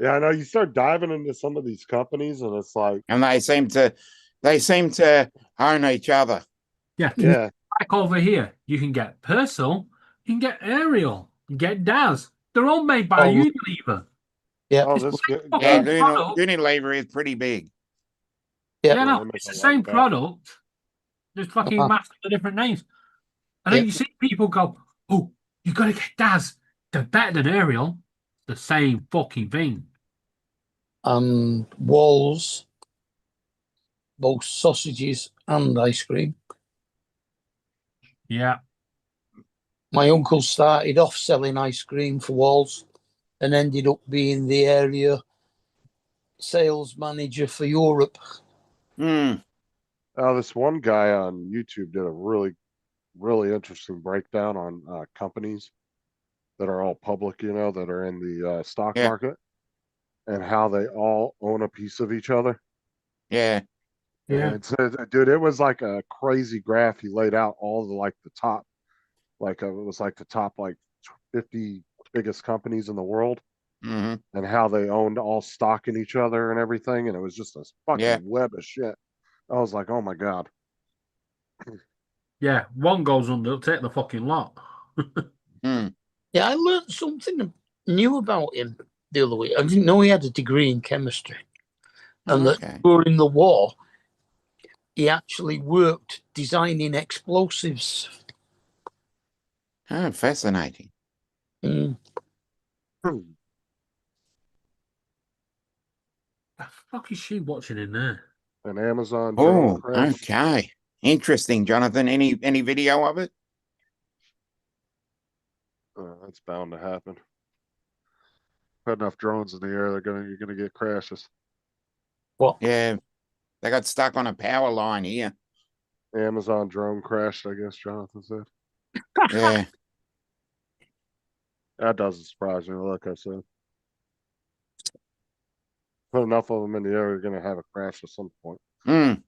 I know you start diving into some of these companies, and it's like, And they seem to own each other. Yeah. yeah, Back over here, you can get Persil, you can get Ariel, you can get Daz. They're all made by Oh, Unilever. Yeah, oh, this Yeah, Yeah, product. Unilever is pretty big. yeah. Yeah, no, they make it's a the lot same of that. product, just fucking Uh-huh. masked with different names. And then Yeah. you see people go, "Oh, you got to get Daz. They're better than Ariel." The same fucking thing. And Walls, both sausages and ice cream. Yeah. My uncle started off selling ice cream for Walls and ended up being the area sales manager for Europe. Mm. This one guy on YouTube did a really, really interesting breakdown on companies that are all public, you know, that are in the stock Yeah. market, and how they all own a piece of each other. Yeah. Yeah. And dude, it was like a crazy graph. He laid out all the top, it was like the top 50 biggest companies in the world, Hmm. and how they owned all stock in each other and everything. And it was just a fucking Yeah. web of shit. I was like, oh my God. Yeah. One goes under, it'll take the fucking lot. Mm. Yeah, I learned something new about him the other week. I didn't know he had a degree in chemistry. And Okay. that during the war, he actually worked designing explosives. Oh, fascinating. Mm. The fuck is she watching in there? An Amazon drone Oh, crash. okay. Interesting, Jonathan. Any video of it? That's bound to happen. Put enough drones in the air, you're gonna get crashes. What? Yeah. They got stuck on a power line here. Amazon drone crashed, I guess Jonathan said. Yeah. That doesn't surprise me, like I said. Put enough of them in the air, you're gonna have a crash at some point. Mm.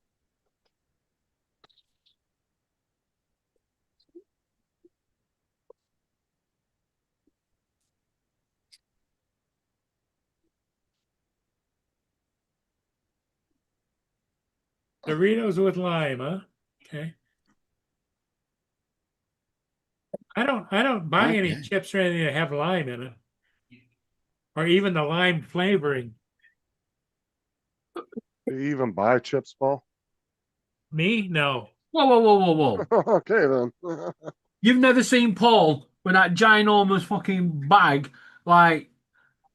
Doritos with lime, huh? Okay. I don't buy any Okay. chips or anything that have lime in it. Or even the lime flavoring. Do you even buy chips, Paul? Me? No. Whoa, whoa, whoa, whoa, whoa. Okay then. You've never seen Paul with that ginormous fucking bag? Like,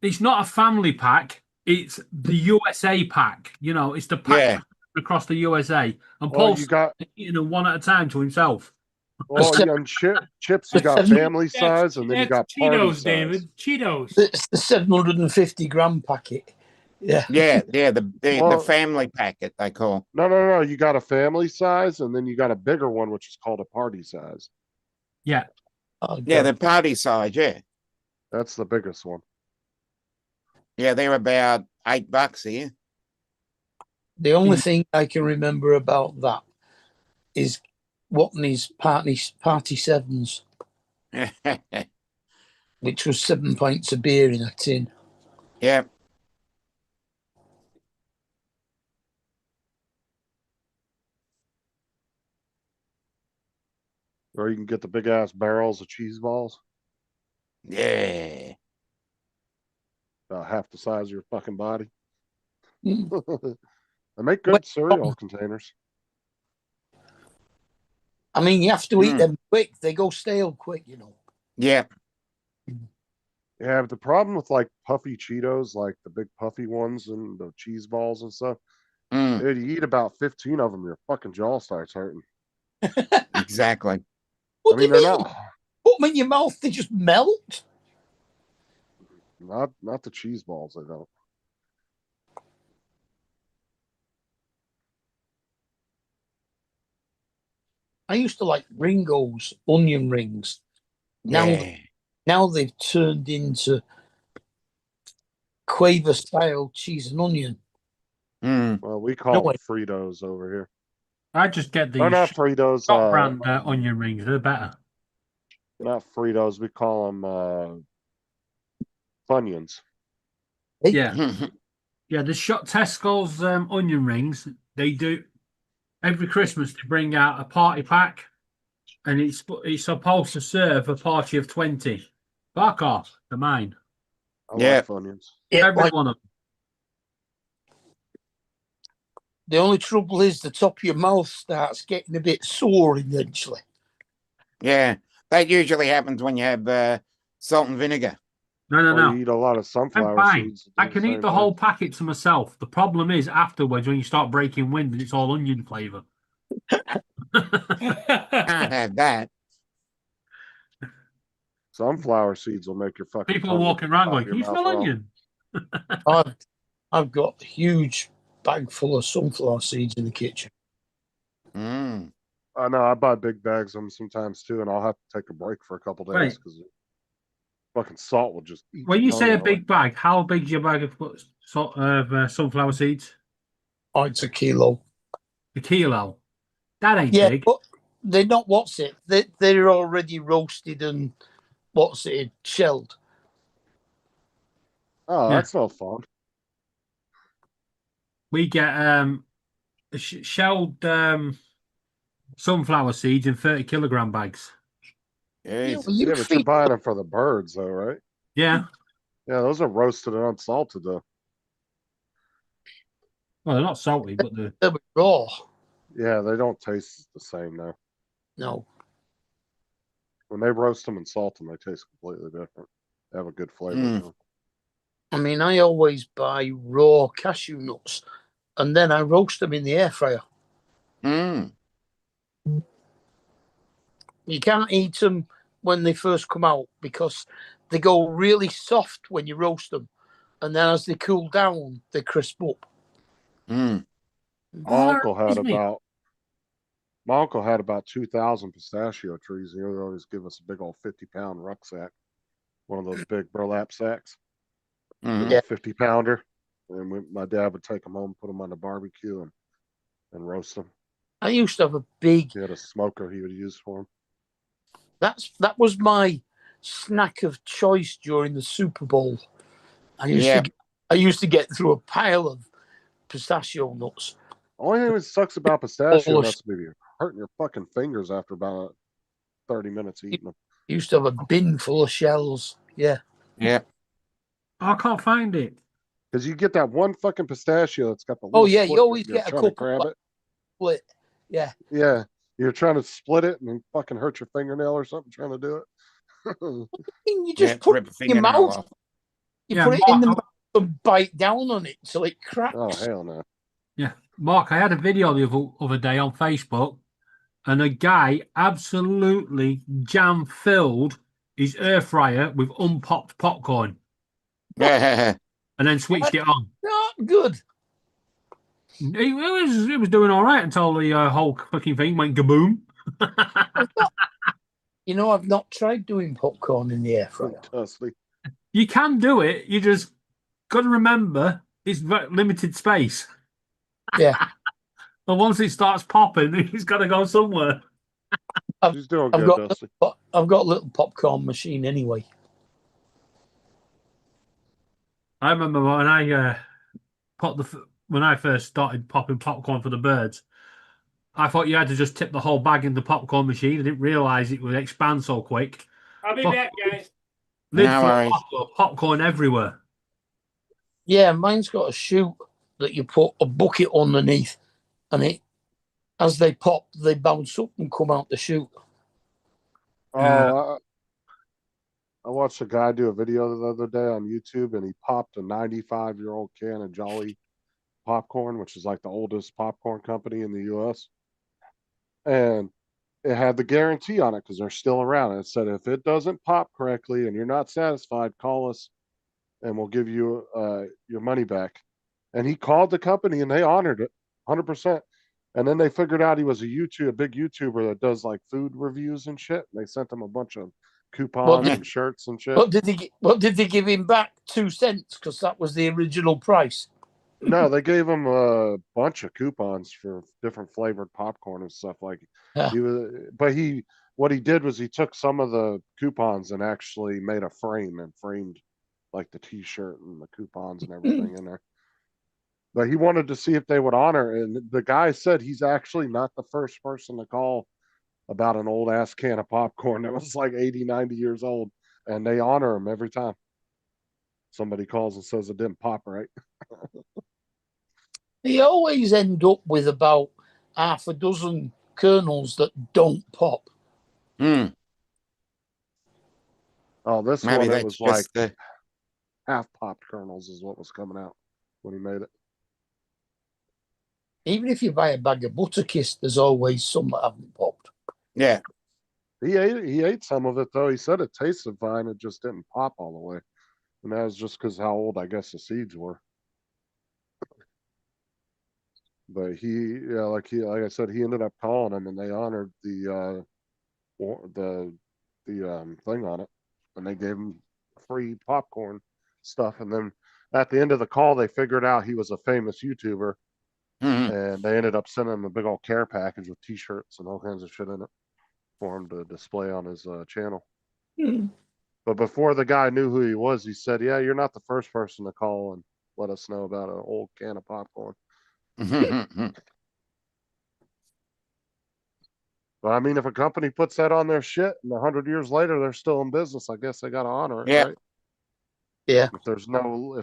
it's not a family pack. It's the USA pack. You know, it's the pack Yeah. across the USA. And Well, Paul's you got eating them one at a time to himself. well, you on chips. You got family size, and then you got party Cheetos, size. David. Cheetos. It's the 750-gram packet. Yeah. Yeah, the Well- family packet they call. No. You got a family size, and then you got a bigger one, which is called a party size. Yeah. Oh, Yeah, God. the party size. Yeah, That's the biggest one. yeah, they're about $8 here. The only thing I can remember about that is Watney's party sevens, which was 7 pints of beer in a tin. Yeah. Or you can get the big ass barrels of cheese balls, Yeah. about half the size of your fucking body. Mm. They make good cereal containers. I mean, you have to eat Mm. them quick. They go stale quick, you know. Yeah. Yeah, but the problem with like puffy Cheetos, like the big puffy ones and the cheese balls and stuff, Mm, dude, you eat about 15 of them, your fucking jaw starts hurting. exactly. What I mean, do you they're mean? Put them in your mouth, they just melt. not the cheese balls. They don't. I used to like Ringo's onion rings. Now, Yeah. now they've turned into Quaver style cheese and onion. Mm, Well, we call No them way. Fritos over here. I just get Oh, these not Fritos. shop brand onion rings. They're better. Not Fritos. We call them Funyuns. Yeah. Yeah, the shot Tesco's onion rings. They do every Christmas to bring out a party pack, and it's supposed to serve a party of 20. Fuck off, they're mine. I Yeah. like Funyuns. Yeah, Every like, one of them. the only trouble is the top of your mouth starts getting a bit sore eventually. yeah. That usually happens when you have salt and vinegar. No, no, Or no. you eat a lot of I'm sunflower fine. seeds. to do I the can same eat the thing. whole packet to myself. The problem is afterwards when you start breaking wind and it's all onion flavour. Can't have that. Sunflower seeds will make your fucking. People are tongue walking around pop going, your "Can you mouth smell off. onion?" I've got a huge bag full of sunflower seeds in the kitchen. Mm. I know. I buy big bags of them sometimes too, and I'll have to take a break for a couple days Right. because fucking salt will just eat. When your you say tongue a away. big bag, how big is your bag of sunflower seeds? Oh, it's a kilo. A kilo. That ain't Yeah, big. but they're not they're already roasted and shelled. Oh, Yeah. that's no fun. We get shelled sunflower seeds in 30-kilogram bags. Jeez. You Yeah, but you're feed buying them for the birds, though, right? Yeah. Yeah, those are roasted and unsalted, though. Well, they're not salty, but they're them raw. Yeah, they don't taste the same though. No. When they roast them and salt them, they taste completely different. They have a good flavor. Mm. to them. I mean, I always buy raw cashew nuts and then I roast them in the air fryer. Mm. You can't eat them when they first come out because they go really soft when you roast them. And then as they cool down, they crisp up. Mm. My uncle had Excuse me. about 2,000 pistachio trees. He would always give us a big old 50-pound rucksack, one of those big burlap sacks, Mm. Yeah. 50-pounder. And my dad would take them home, put them on the barbecue, and roast them. I used to have a big. He had a smoker he would use for them. That was my snack of choice during the Super Bowl. I used to get through a pile of pistachio nuts. Only thing that sucks about pistachio Oh, nuts, maybe you're hurting your fucking fingers after about 30 minutes eating them. I used to have a bin full of shells. Yeah. Yeah. I can't find it. Because you get that one fucking pistachio that's got the Oh, little yeah, you split always that you're get a trying to couple grab of it. split. Yeah. Yeah. You're trying to split it and then fucking hurt your fingernail or something trying to do it. You just Yeah, put rip a it in your fingernail mouth. off. You Yeah, put it in the Mark, mouth and bite down on it so it cracks. Oh hell no. yeah, Mark, I had a video the other day on Facebook, and a guy absolutely jam filled his air fryer with unpopped popcorn Yeah. and then switched it on. Not good. It was doing all right until the whole fucking thing went kaboom. You know, I've not tried doing popcorn in the air fryer. Dusty. You can do it. You just got to remember it's limited space. Yeah. But once it starts popping, it's got to go somewhere. She's doing I've good, got Dusty. I've got a little popcorn machine anyway. I remember when I first started popping popcorn for the birds. I thought you had to just tip the whole bag in the popcorn machine. I didn't realise it would expand so quick. I'll be Fuck. back, guys. Lid No full of worries. popcorn everywhere. Yeah, mine's got a chute that you put a bucket underneath, and it, as they pop, they bounce up and come out the chute. Oh, I watched a guy do a video the other day on YouTube, and he popped a 95-year-old can of Jolly popcorn, which is like the oldest popcorn company in the U.S. And it had the guarantee on it because they're still around. And it said, if it doesn't pop correctly and you're not satisfied, call us and we'll give you your money back. And he called the company and they honored it 100%. And then they figured out he was a big YouTuber that does like food reviews and shit. And they sent him a bunch of coupons and shirts and shit. What did they give him back? 2 cents, because that was the original price. No, they gave him a bunch of coupons for different flavored popcorn and stuff like. Yeah. What he did was he took some of the coupons and actually made a frame and framed like the T-shirt and the coupons and everything in there. But he wanted to see if they would honor, and the guy said he's actually not the first person to call about an old ass can of popcorn that was like 80, 90 years old, and they honor him every time. Somebody calls and says it didn't pop right. You always end up with about half a dozen kernels that don't pop. Mm. Oh, this Maybe one, it that's was like just the. half popped kernels is what was coming out when he made it. Even if you buy a bag of Butterkiss, there's always some that haven't popped. Yeah. He ate some of it though. He said it tasted fine. It just didn't pop all the way. And that was just because how old I guess the seeds were. But like I said, he ended up calling him, and they honored the thing on it, and they gave him free popcorn stuff. And then at the end of the call, they figured out he was a famous YouTuber, and they ended up sending him a big old care package with T-shirts and all kinds of shit in it for him to display on his channel. But before the guy knew who he was, he said, "Yeah, you're not the first person to call and let us know about an old can of popcorn." But I mean, if a company puts that on their shit and 100 years later they're still in business, I guess they got to honor it, Yeah. right? Yeah. If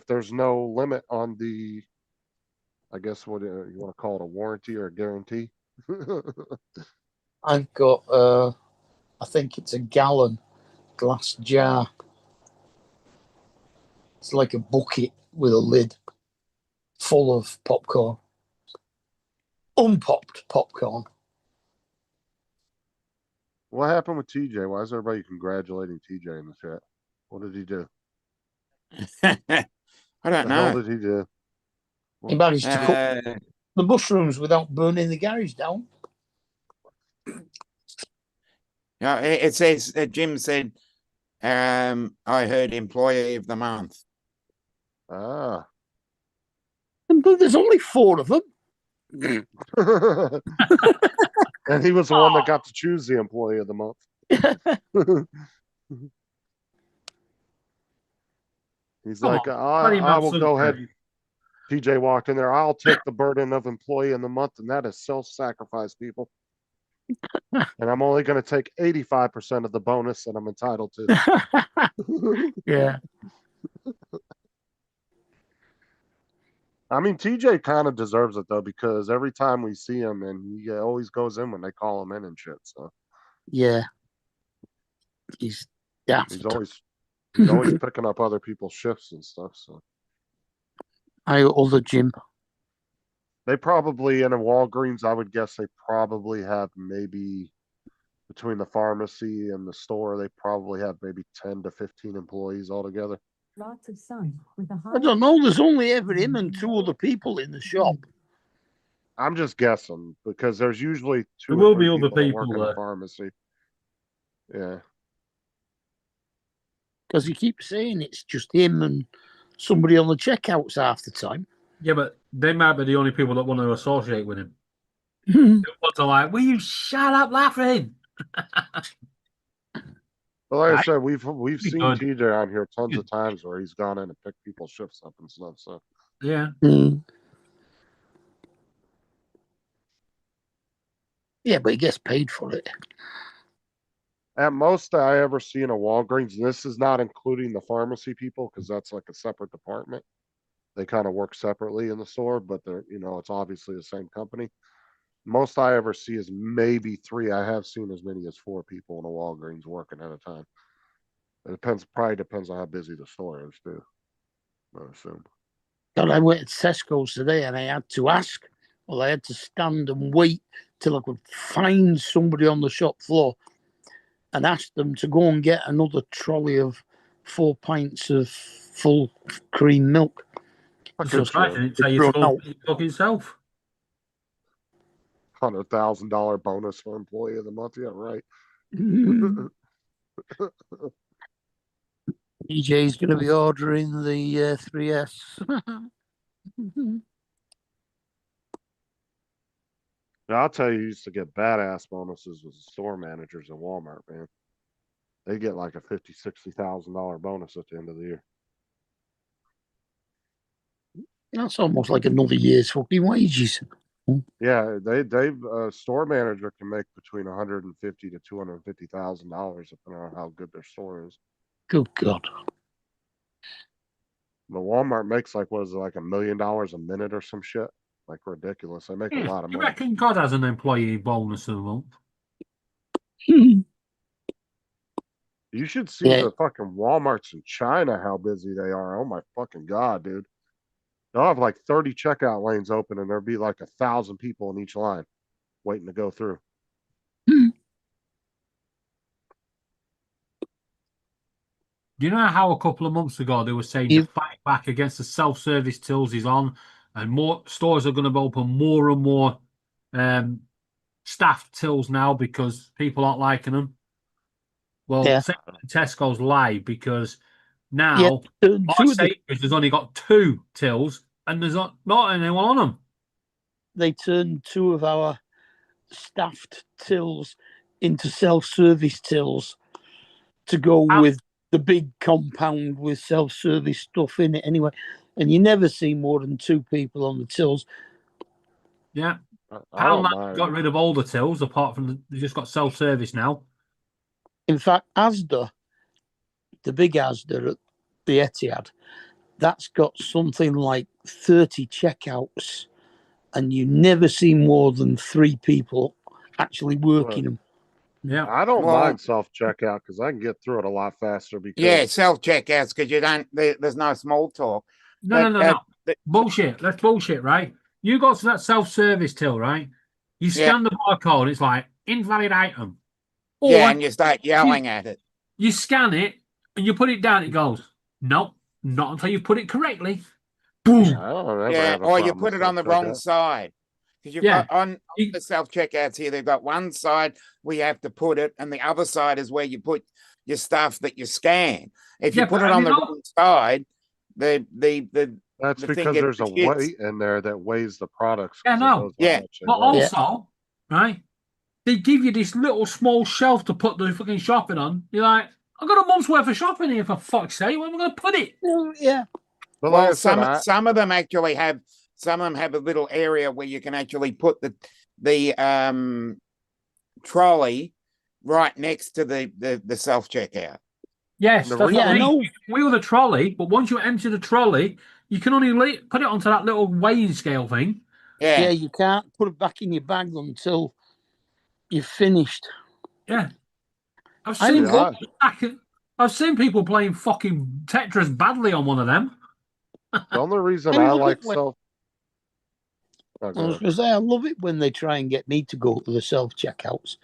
there's no limit on the, I guess what you want to call it, a warranty or a guarantee. I've got, I think it's a gallon glass jar. It's like a bucket with a lid full of popcorn. Unpopped popcorn. What happened with TJ? Why is everybody congratulating TJ in the chat? What did he do? I don't What the hell know. did he do? He managed to cook the mushrooms without burning the garage down. Yeah, it says Jim said, I heard employee of the month. Ah. But there's only 4 of them. And he was the one that got to choose the employee of the month. He's Come like, on, I will go Sunday. ahead. TJ walked in there. I'll take the burden of employee in the month, and that is self-sacrifice, people. And I'm only going to take 85% of the bonus that I'm entitled to. Yeah. I mean, TJ kind of deserves it though, because every time we see him, and he always goes in when they call him in and shit. So Yeah. He's daft. he's always picking up other people's shifts and stuff. So I other Jim. they probably in a Walgreens, I would guess they probably have maybe between the pharmacy and the store, they probably have maybe 10 to 15 employees altogether. Lots of sun with a high. I don't know. There's only ever him and two other people in the shop. I'm just guessing because there's usually two. There or will three be other that people work in the there. pharmacy. Yeah. Because he keeps saying it's just him and somebody on the checkouts half the time. Yeah, but they might be the only people that want to associate with him. They want to like, will you shut up laughing? But like I Right. said, we've Be seen good. TJ on here tons of times where he's gone in and picked people's shifts up and stuff. So Yeah. Yeah, but he gets paid for it. at most I ever see in a Walgreens, and this is not including the pharmacy people because that's like a separate department. They kind of work separately in the store, but they're it's obviously the same company. Most I ever see is maybe 3. I have seen as many as 4 people in a Walgreens working at a time. It probably depends on how busy the store is too. I assume. God, I went to Tesco's today and I had to ask. Well, I had to stand and wait till I could find somebody on the shop floor and ask them to go and get another trolley of 4 pints of full cream milk. I'm surprised he didn't say you took himself. $100,000 bonus for employee of the month. Yeah, right. EJ's going to be ordering the 3S. Now, I'll tell you, you used to get badass bonuses with the store managers at Walmart, man. They get like a $50,000-$60,000 bonus at the end of the year. That's almost like another year's fucking wages. Yeah, they store manager can make between $150,000 to $250,000 depending on how good their store is. Good God. But Walmart makes like what is it, like $1 million a minute or some shit? Like ridiculous. They make a lot of You money. reckon God has an employee bonus of the month? You should see the fucking Walmarts in China, how busy they are. Oh my fucking God, dude. They'll have like 30 checkout lanes open and there'll be like 1,000 people in each line waiting to go through. Do you know how a couple of months ago they were saying to fight back against the self-service tills is on, and more stores are going to open more and more staffed tills now because people aren't liking them? Well, Tesco's lied because now my Sainsbury's has only got 2 tills and there's not anyone on them. They turned 2 of our staffed tills into self-service tills to go with the big compound with self-service stuff in it anyway. And you never see more than 2 people on the tills. Yeah. Poundland got rid of all the tills apart from they just got self-service now. In fact, Asda, the big Asda at the Etihad, that's got something like 30 checkouts, and you never see more than 3 people actually working them. Yeah, I don't mind self-checkout because I can get through it a lot faster. Because self-checkouts because you don't. There's no small talk. No. Bullshit. That's bullshit, right? You go to that self-service till, right? You scan the barcode, it's like invalid item. Or and you start yelling at it. You scan it and you put it down. It goes, nope, not until you put it correctly. Boom. Or you put it on the wrong side. Because you've got on the self-checkouts here, they've got one side where you have to put it, and the other side is where you put your stuff that you scan. If you put it on the wrong side, that's because there's a weight in there that weighs the products. Yeah, no. Yeah. But also, right, they give you this little small shelf to put the fucking shopping on. You're like, I've got a month's worth of shopping here, for fuck's sake. Where am I going to put it? Yeah. But well, some of them actually have. Some of them have a little area where you can actually put the trolley right next to the self checkout. Yes, we were the trolley, but once you empty the trolley, You can only put it onto that little weighing scale thing. Yeah. You can't put it back in your bag until you've finished. Yeah. I've I seen, love I've seen people playing fucking Tetris badly on one of them. The only reason I I love like it when- self. I was going to say, I love it when they try and get me to go to the self-checkouts.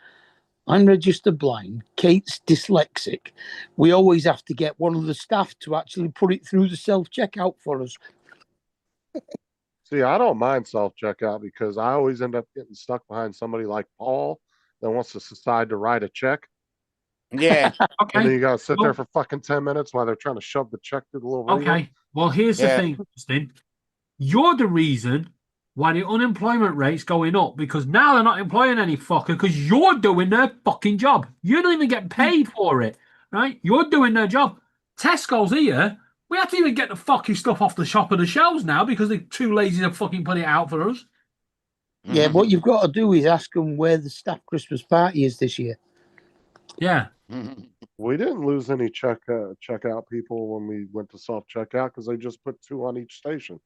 I'm registered blind. Kate's dyslexic. We always have to get one of the staff to actually put it through the self-checkout for us. See, I don't mind self checkout because I always end up getting stuck behind somebody like Paul that wants to decide to write a check. Yeah. Okay. And then you got to sit there for fucking 10 minutes while they're trying to shove the check through the little reader. Okay. Well, here's the thing, Justin. You're the reason why the unemployment rate's going up, because now they're not employing any fucker because you're doing their fucking job. You don't even get paid for it, right? You're doing their job. Tesco's here. We have to even get the fucking stuff off the shop of the shelves now because they're too lazy to fucking put it out for us. Yeah, what you've got to do is ask them where the staff Christmas party is this year. Yeah. We didn't lose any checkout people when we went to self checkout because they just put 2 on each station.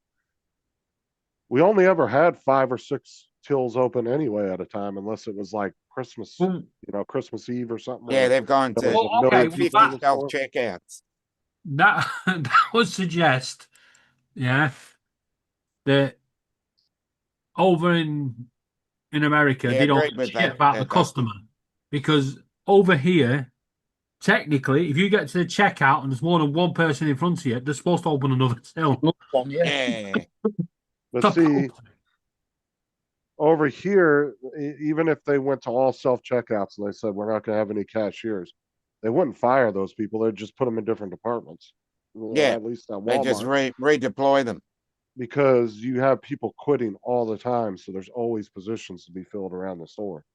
We only ever had 5 or 6 tills open anyway at a time, unless it was like Christmas, Christmas Eve or something. Yeah, they've gone there to was a million 50 people in the self store. checkouts. That would suggest, that over in America, they don't agreed with shit that, about the Dustin. customer, because over here, technically, if you get to the checkout and there's more than one person in front of you, they're supposed to open another till. Yeah. But see, over here, even if they went to all self checkouts and they said we're not going to have any cashiers, they wouldn't fire those people. They'd just put them in different departments. Yeah. At least at Walmart. They just redeploy them. Because you have people quitting all the time, so there's always positions to be filled around the store.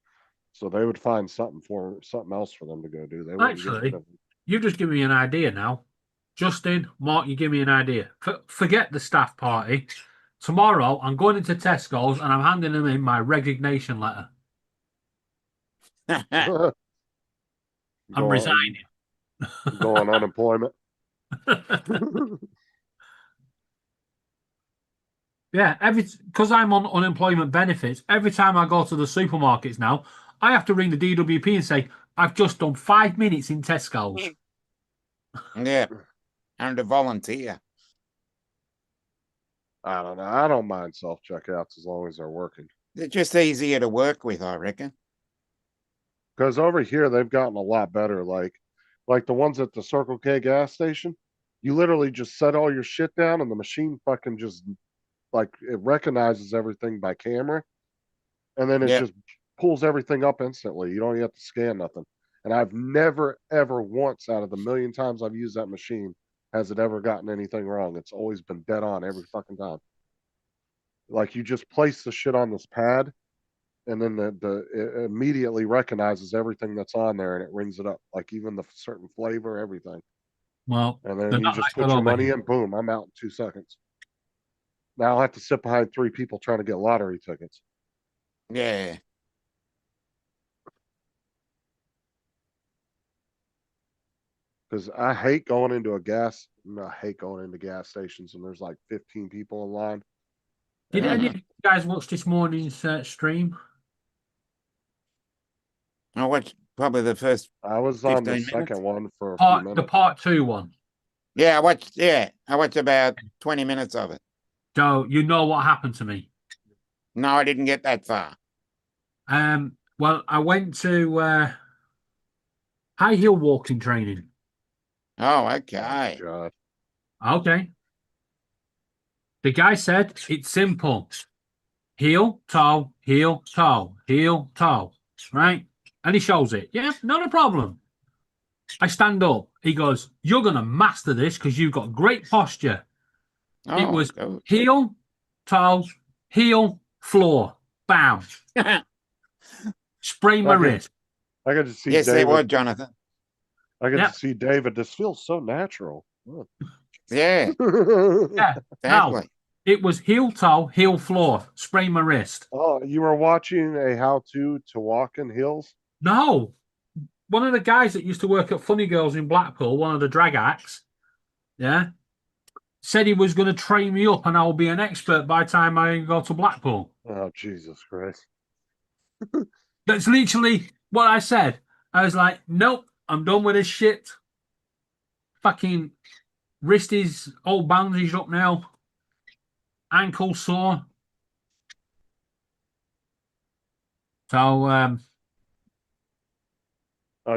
So they would find something else for them to go do. They wouldn't get rid Actually, of them. you've just given me an idea now. Justin, Mark, you give me an idea. Forget the staff party. Tomorrow, I'm going into Tesco's and I'm handing them in my resignation letter. I'm resigning. Go on unemployment. Yeah, because I'm on unemployment benefits, every time I go to the supermarkets now, I have to ring the DWP and say, I've just done 5 minutes in Tesco's. Yeah. And a volunteer. I don't know. I don't mind self checkouts as long as they're working. They're just easier to work with, I reckon. Because over here they've gotten a lot better. Like the ones at the Circle K gas station, you literally just set all your shit down and the machine fucking just it recognizes everything by camera, and then it just pulls everything up instantly. You don't even have to scan nothing. And I've never, ever once out of the million times I've used that machine has it ever gotten anything wrong. It's always been dead on every fucking time. Like you just place the shit on this pad, and then it immediately recognizes everything that's on there, and it rings it up, like even the certain flavor, everything. Well, and then you just put your money in, boom, I'm out in 2 seconds. Now I'll have to sit behind 3 people trying to get lottery tickets. Yeah. Because I hate going into gas stations and there's like 15 people in line. Did any of you guys watch this morning's stream? I watched probably the first. I was on the 15 minutes. second one for a few minutes. The part 2 one. Yeah, I watched about 20 minutes of it. So you know what happened to me. No, I didn't get that far. Well, I went to high heel walking training. Oh, okay. Oh, God. Okay. The guy said it's simple. Heel, toe, heel, toe, heel, toe. Right? And he shows it. Yeah, not a problem. I stand up. He goes, you're going to master this because you've got great posture. It was heel, toe, heel, floor. Bam. Spray my wrist. I got to see Yes, David. they were, Jonathan. I got to see David. This feels so natural. Yeah. Yeah. Now, Exactly. it was heel, toe, heel, floor. Spray my wrist. Oh, you were watching a how-to walk in heels? No. One of the guys that used to work at Funny Girls in Blackpool, one of the drag acts, yeah, said he was going to train me up and I'll be an expert by the time I go to Blackpool. Oh, Jesus Christ. That's literally what I said. I was like, nope, I'm done with this shit. Fucking wrist is all bandaged up now. Ankle sore. So,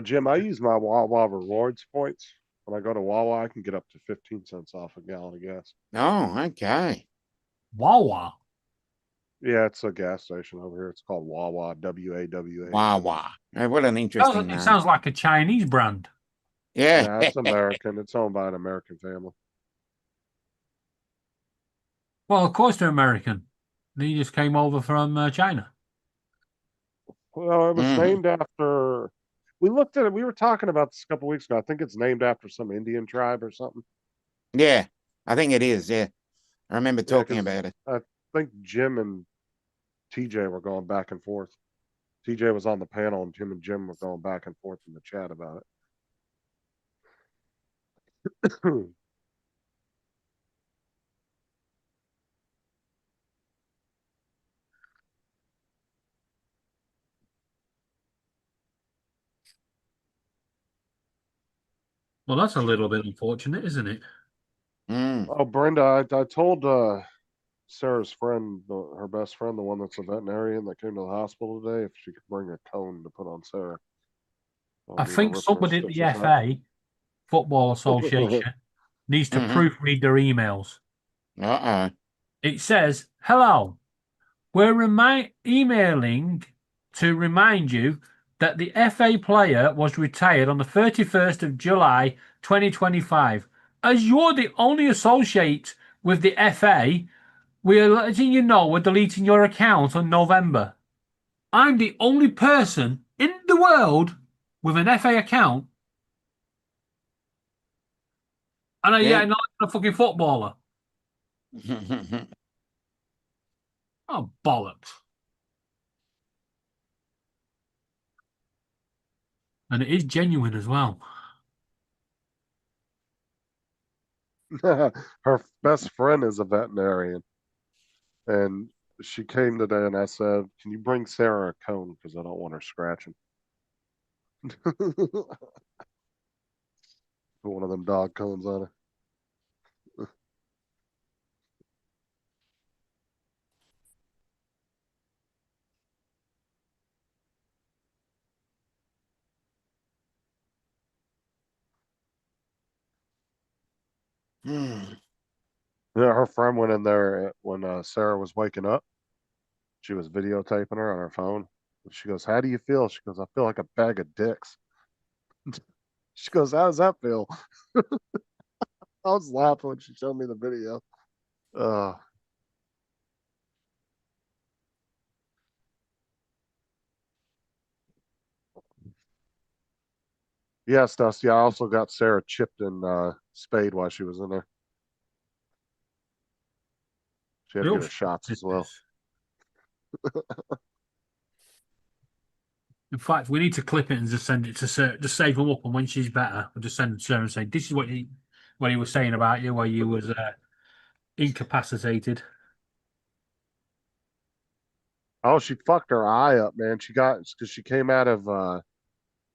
Jim, I use my Wawa rewards points. When I go to Wawa, I can get up to 15 cents off a gallon of gas. Oh, okay. Wawa. Yeah, it's a gas station over here. It's called Wawa, WAWA. Wawa. What an interesting name. It sounds like a Chinese brand. Yeah. Yeah, it's American. It's owned by an American family. Well, of course they're American. They just came over from China. Well, it was named after. We looked at it. We were talking about this a couple weeks ago. I think it's named after some Indian tribe or something. Yeah, I think it is. Yeah, I remember talking about it. I think Jim and TJ were going back and forth. TJ was on the panel, and Jim were going back and forth in the chat about it. Well, that's a little bit unfortunate, isn't it? Oh, Brenda, I told Sarah's friend, her best friend, the one that's a veterinarian that came to the hospital today, if she could bring a cone to put on Sarah. I think somebody at the FA, Football Association, needs to proofread their emails. It says, hello, we're emailing to remind you that the FA player was retired on the 31st of July 2025. As you're the only associate with the FA, we are letting you know we're deleting your account on November. I'm the only person in the world with an FA account. And I'm not a fucking footballer. Oh, bollocks. And it is genuine as well. Her best friend is a veterinarian. And she came today and I said, can you bring Sarah a cone? Because I don't want her scratching. Put one of them dog cones on her. Yeah, her friend went in there when Sarah was waking up. She was videotaping her on her phone. She goes, how do you feel? She goes, I feel like a bag of dicks. She goes, how does that feel? I was laughing when she showed me the video. Yes, Dusty. I also got Sarah chipped and spayed while she was in there. She had to get her shots as well. In fact, we need to clip it and just send it to Sarah, just save them up, and when she's better, we'll just send it to Sarah and say, this is what he was saying about you while you was incapacitated. Oh, she fucked her eye up, man. She got, because she came out of,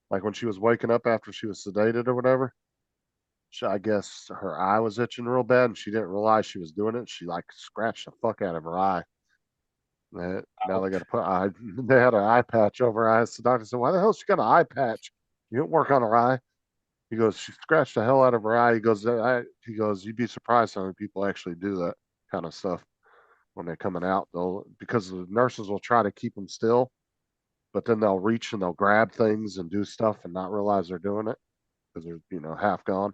like when she was waking up after she was sedated or whatever. I guess her eye was itching real bad and she didn't realize she was doing it. She like scratched the fuck out of her eye. Now they got to put eye. They had an eye patch over her eyes. The doctor said, "Why the hell she got an eye patch? You didn't work on her eye." He goes, "She scratched the hell out of her eye." He goes, "You'd be surprised how many people actually do that kind of stuff when they're coming out, though, because the nurses will try to keep them still, but then they'll reach and they'll grab things and do stuff and not realize they're doing it because they're half gone.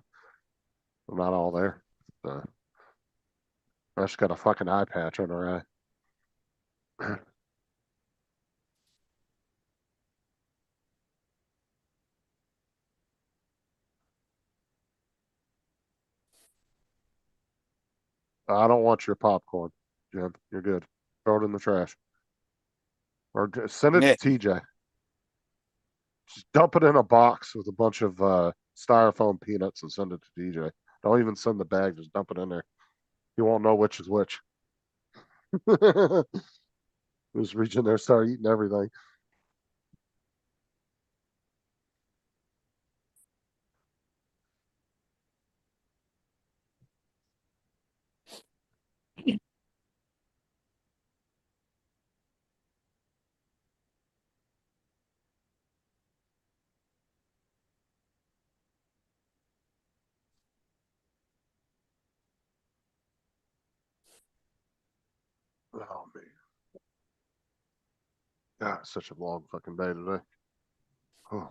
They're not all there. So, she's got a fucking eye patch on her eye." I don't want your popcorn, Jim. You're good. Throw it in the trash. Or send it to TJ. Just dump it in a box with a bunch of styrofoam peanuts and send it to TJ. Don't even send the bag. Just dump it in there. You won't know which is which. Just reach in there, start eating everything. Oh man. God, it's such a long fucking day today. Oh.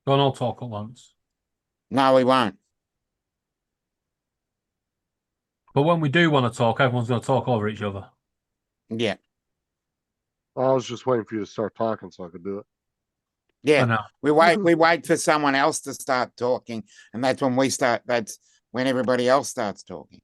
Don't all talk at once. No, we won't. But when we do want to talk, everyone's going to talk over each other. Yeah. I was just waiting for you to start talking so I could do it. Yeah. We wait for someone else to start talking, and that's when we start. That's when everybody else starts talking.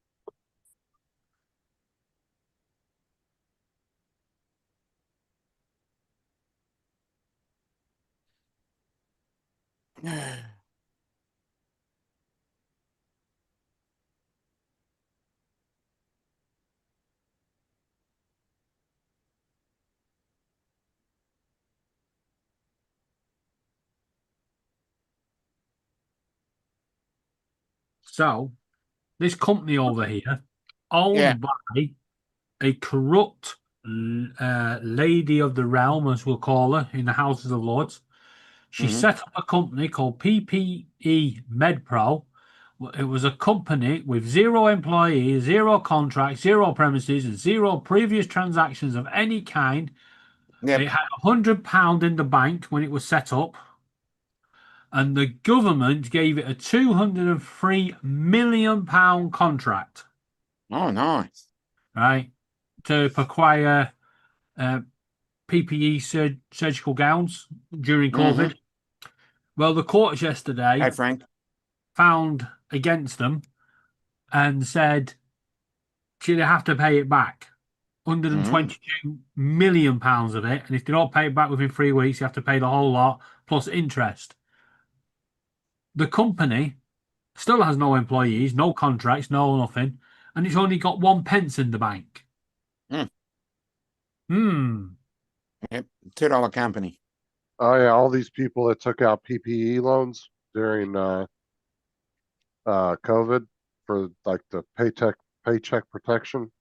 So, this company over here, owned by a corrupt lady of the realm, as we'll call her, in the Houses of Lords. She set up a company called PPE MedPro. It was a company with 0 employees, 0 contracts, 0 premises, and 0 previous transactions of any kind. Yep. It had £100 in the bank when it was set up. And the government gave it a £203 million contract. Oh, nice. Right. To acquire PPE surgical gowns during COVID. Well, the courts yesterday Hey, Frank. found against them and said she'd have to pay it back. £122 million of it. And if they don't pay it back within 3 weeks, you have to pay the whole lot plus interest. The company still has no employees, no contracts, no nothing, and it's only got 1 pence in the bank. Yep, $2 company. Oh yeah, all these people that took out PPE loans during COVID for like the paycheck protection.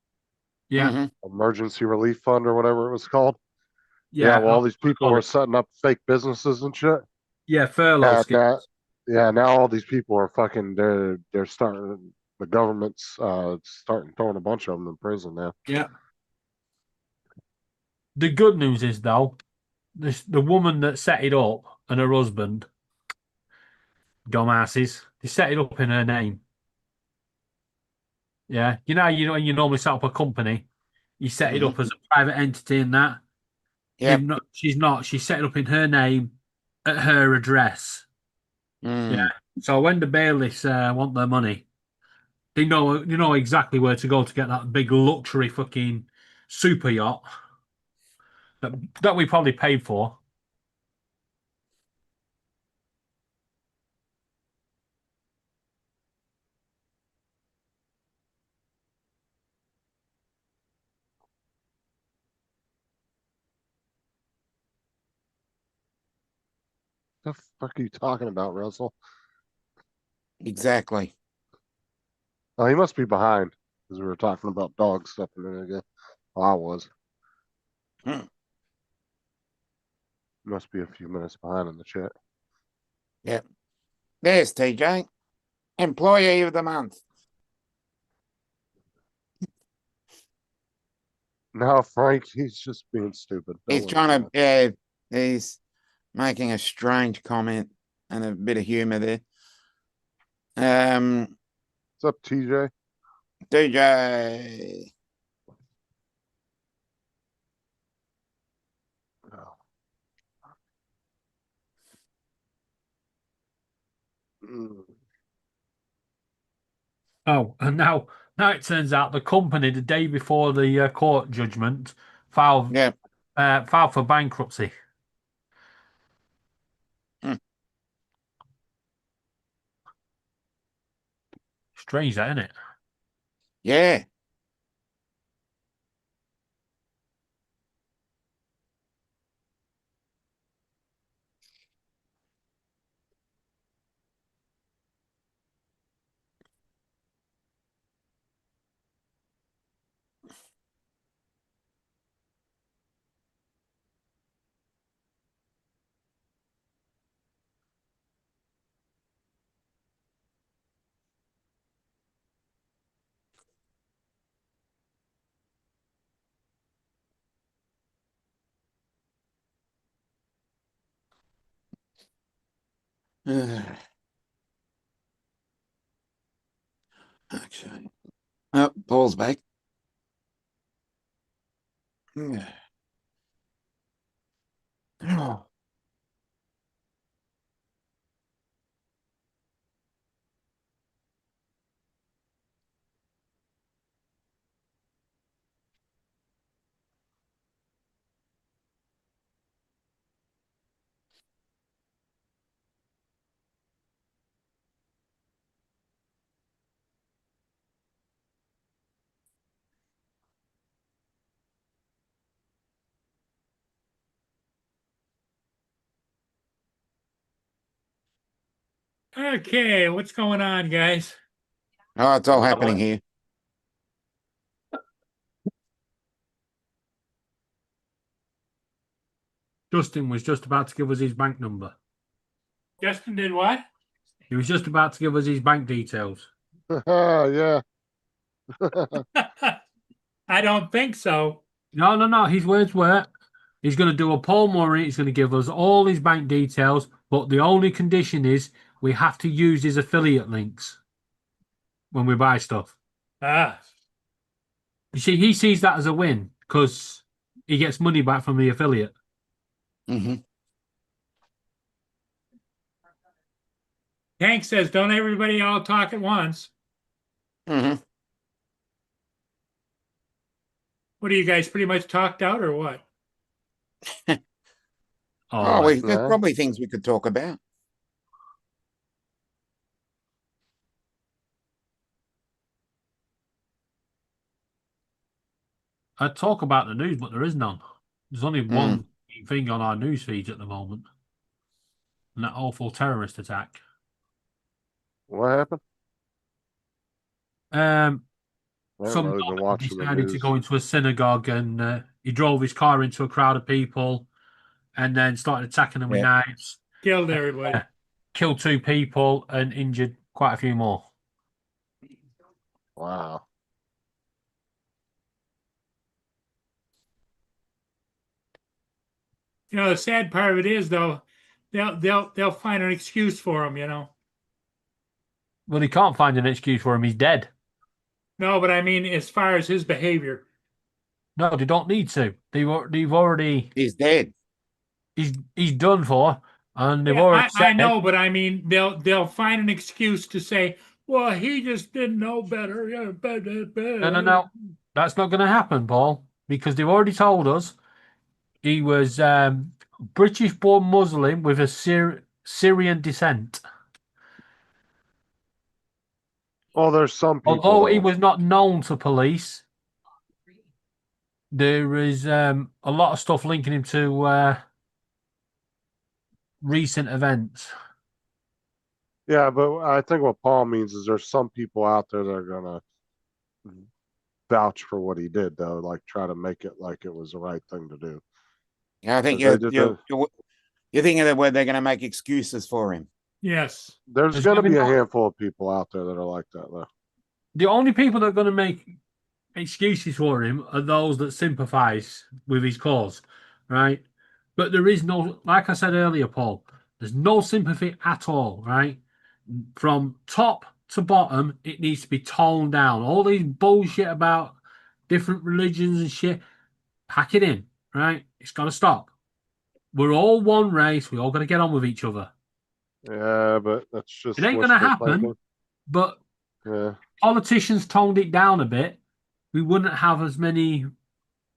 Yeah. Emergency relief fund or whatever it was called. Yeah. Well, all these people were setting up fake businesses and shit. Yeah, furlough schemes. Now all these people are fucking they're starting, the government's starting throwing a bunch of them in prison now. Yeah. The good news is though, the woman that set it up and her husband, dumbasses, they set it up in her name. Yeah, you normally set up a company, you set it up as a private entity and that. Yeah, she's not. She set it up in her name, at her address. Yeah. So when the bailiffs want their money, they know exactly where to go to get that big luxury fucking super yacht that we probably paid for. The fuck are you talking about, Russell? Exactly. Oh, he must be behind because we were talking about dog stuff a minute ago. Oh, I was. Must be a few minutes behind in the chat. Yep. There's TJ. Employee of the month. No, Frank, he's just being stupid. He's trying to, yeah, he's making a strange comment and a bit of humor there. What's up, TJ? DJ. Oh, and now it turns out the company the day before the court judgment filed for bankruptcy. Strange, that, isn't it? Yeah. Okay. Oh, Paul's back. Oh. Okay, what's going on, guys? Oh, it's all happening here. Justin was just about to give us his bank number. Justin did what? He was just about to give us his bank details. Yeah. I don't think so. No. His words were, he's going to do a Paul Murray. He's going to give us all his bank details, but the only condition is we have to use his affiliate links when we buy stuff. Ah. You see, he sees that as a win because he gets money back from the affiliate. Mm-hmm. Hank says, don't everybody all talk at once. Mm-hmm. What are you guys pretty much talked out or what? There's probably things we could talk about. I talk about the news, but there is none. There's only one thing on our news feeds at the moment. And that awful terrorist attack. What happened? Some guy decided to go into a synagogue and he drove his car into a crowd of people and then started attacking them with knives. Killed everybody. Killed 2 people and injured quite a few more. Wow. You know, the sad part of it is, though, they'll find an excuse for him, you know. Well, he can't find an excuse for him. He's dead. No, but I mean, as far as his behavior. No, they don't need to. They've already. He's dead. He's done for, and they've already. I know, but I mean, they'll find an excuse to say, "Well, he just didn't know better." No. That's not going to happen, Paul, because they've already told us he was British-born Muslim with a Syrian descent. Oh, there's some people. Although he was not known to police, there is a lot of stuff linking him to recent events. Yeah, but I think what Paul means is there's some people out there that are gonna vouch for what he did, though, like try to make it like it was the right thing to do. Yeah, I think you're thinking that where they're going to make excuses for him. Yes. There's going to be a handful of people out there that are like that, though. The only people that are going to make excuses for him are those that sympathise with his cause, right? But there is no, like I said earlier, Paul, there's no sympathy at all, right? From top to bottom, it needs to be toned down. All these bullshit about different religions and shit, pack it in, right? It's got to stop. We're all one race. We all got to get on with each other. Yeah, but that's just... It ain't going to happen, but politicians toned it down a bit. We wouldn't have as many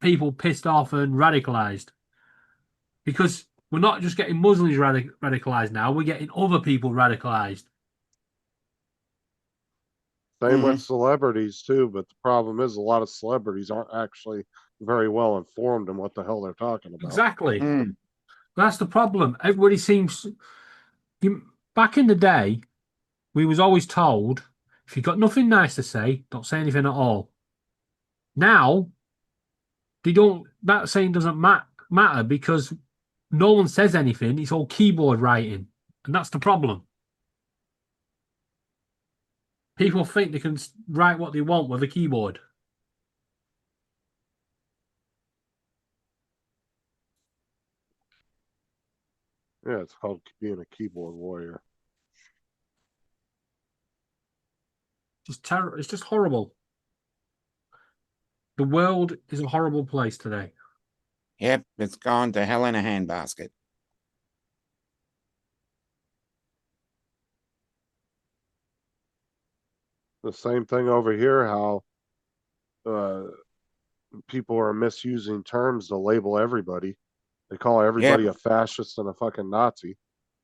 people pissed off and radicalized. Because we're not just getting Muslims radicalized now, we're getting other people radicalized. Same with celebrities, too, but the problem is a lot of celebrities aren't actually very well informed in what the hell they're talking about. Exactly. That's the problem. Everybody seems... Back in the day, we was always told, if you've got nothing nice to say, don't say anything at all. Now, that saying doesn't matter because no one says anything. It's all keyboard writing. And that's the problem. People think they can write what they want with a keyboard. Yeah, it's called being a keyboard warrior. It's just horrible. The world is a horrible place today. Yep, it's gone to hell in a handbasket. The same thing over here, how people are misusing terms to label everybody. They call everybody a fascist and a fucking Nazi.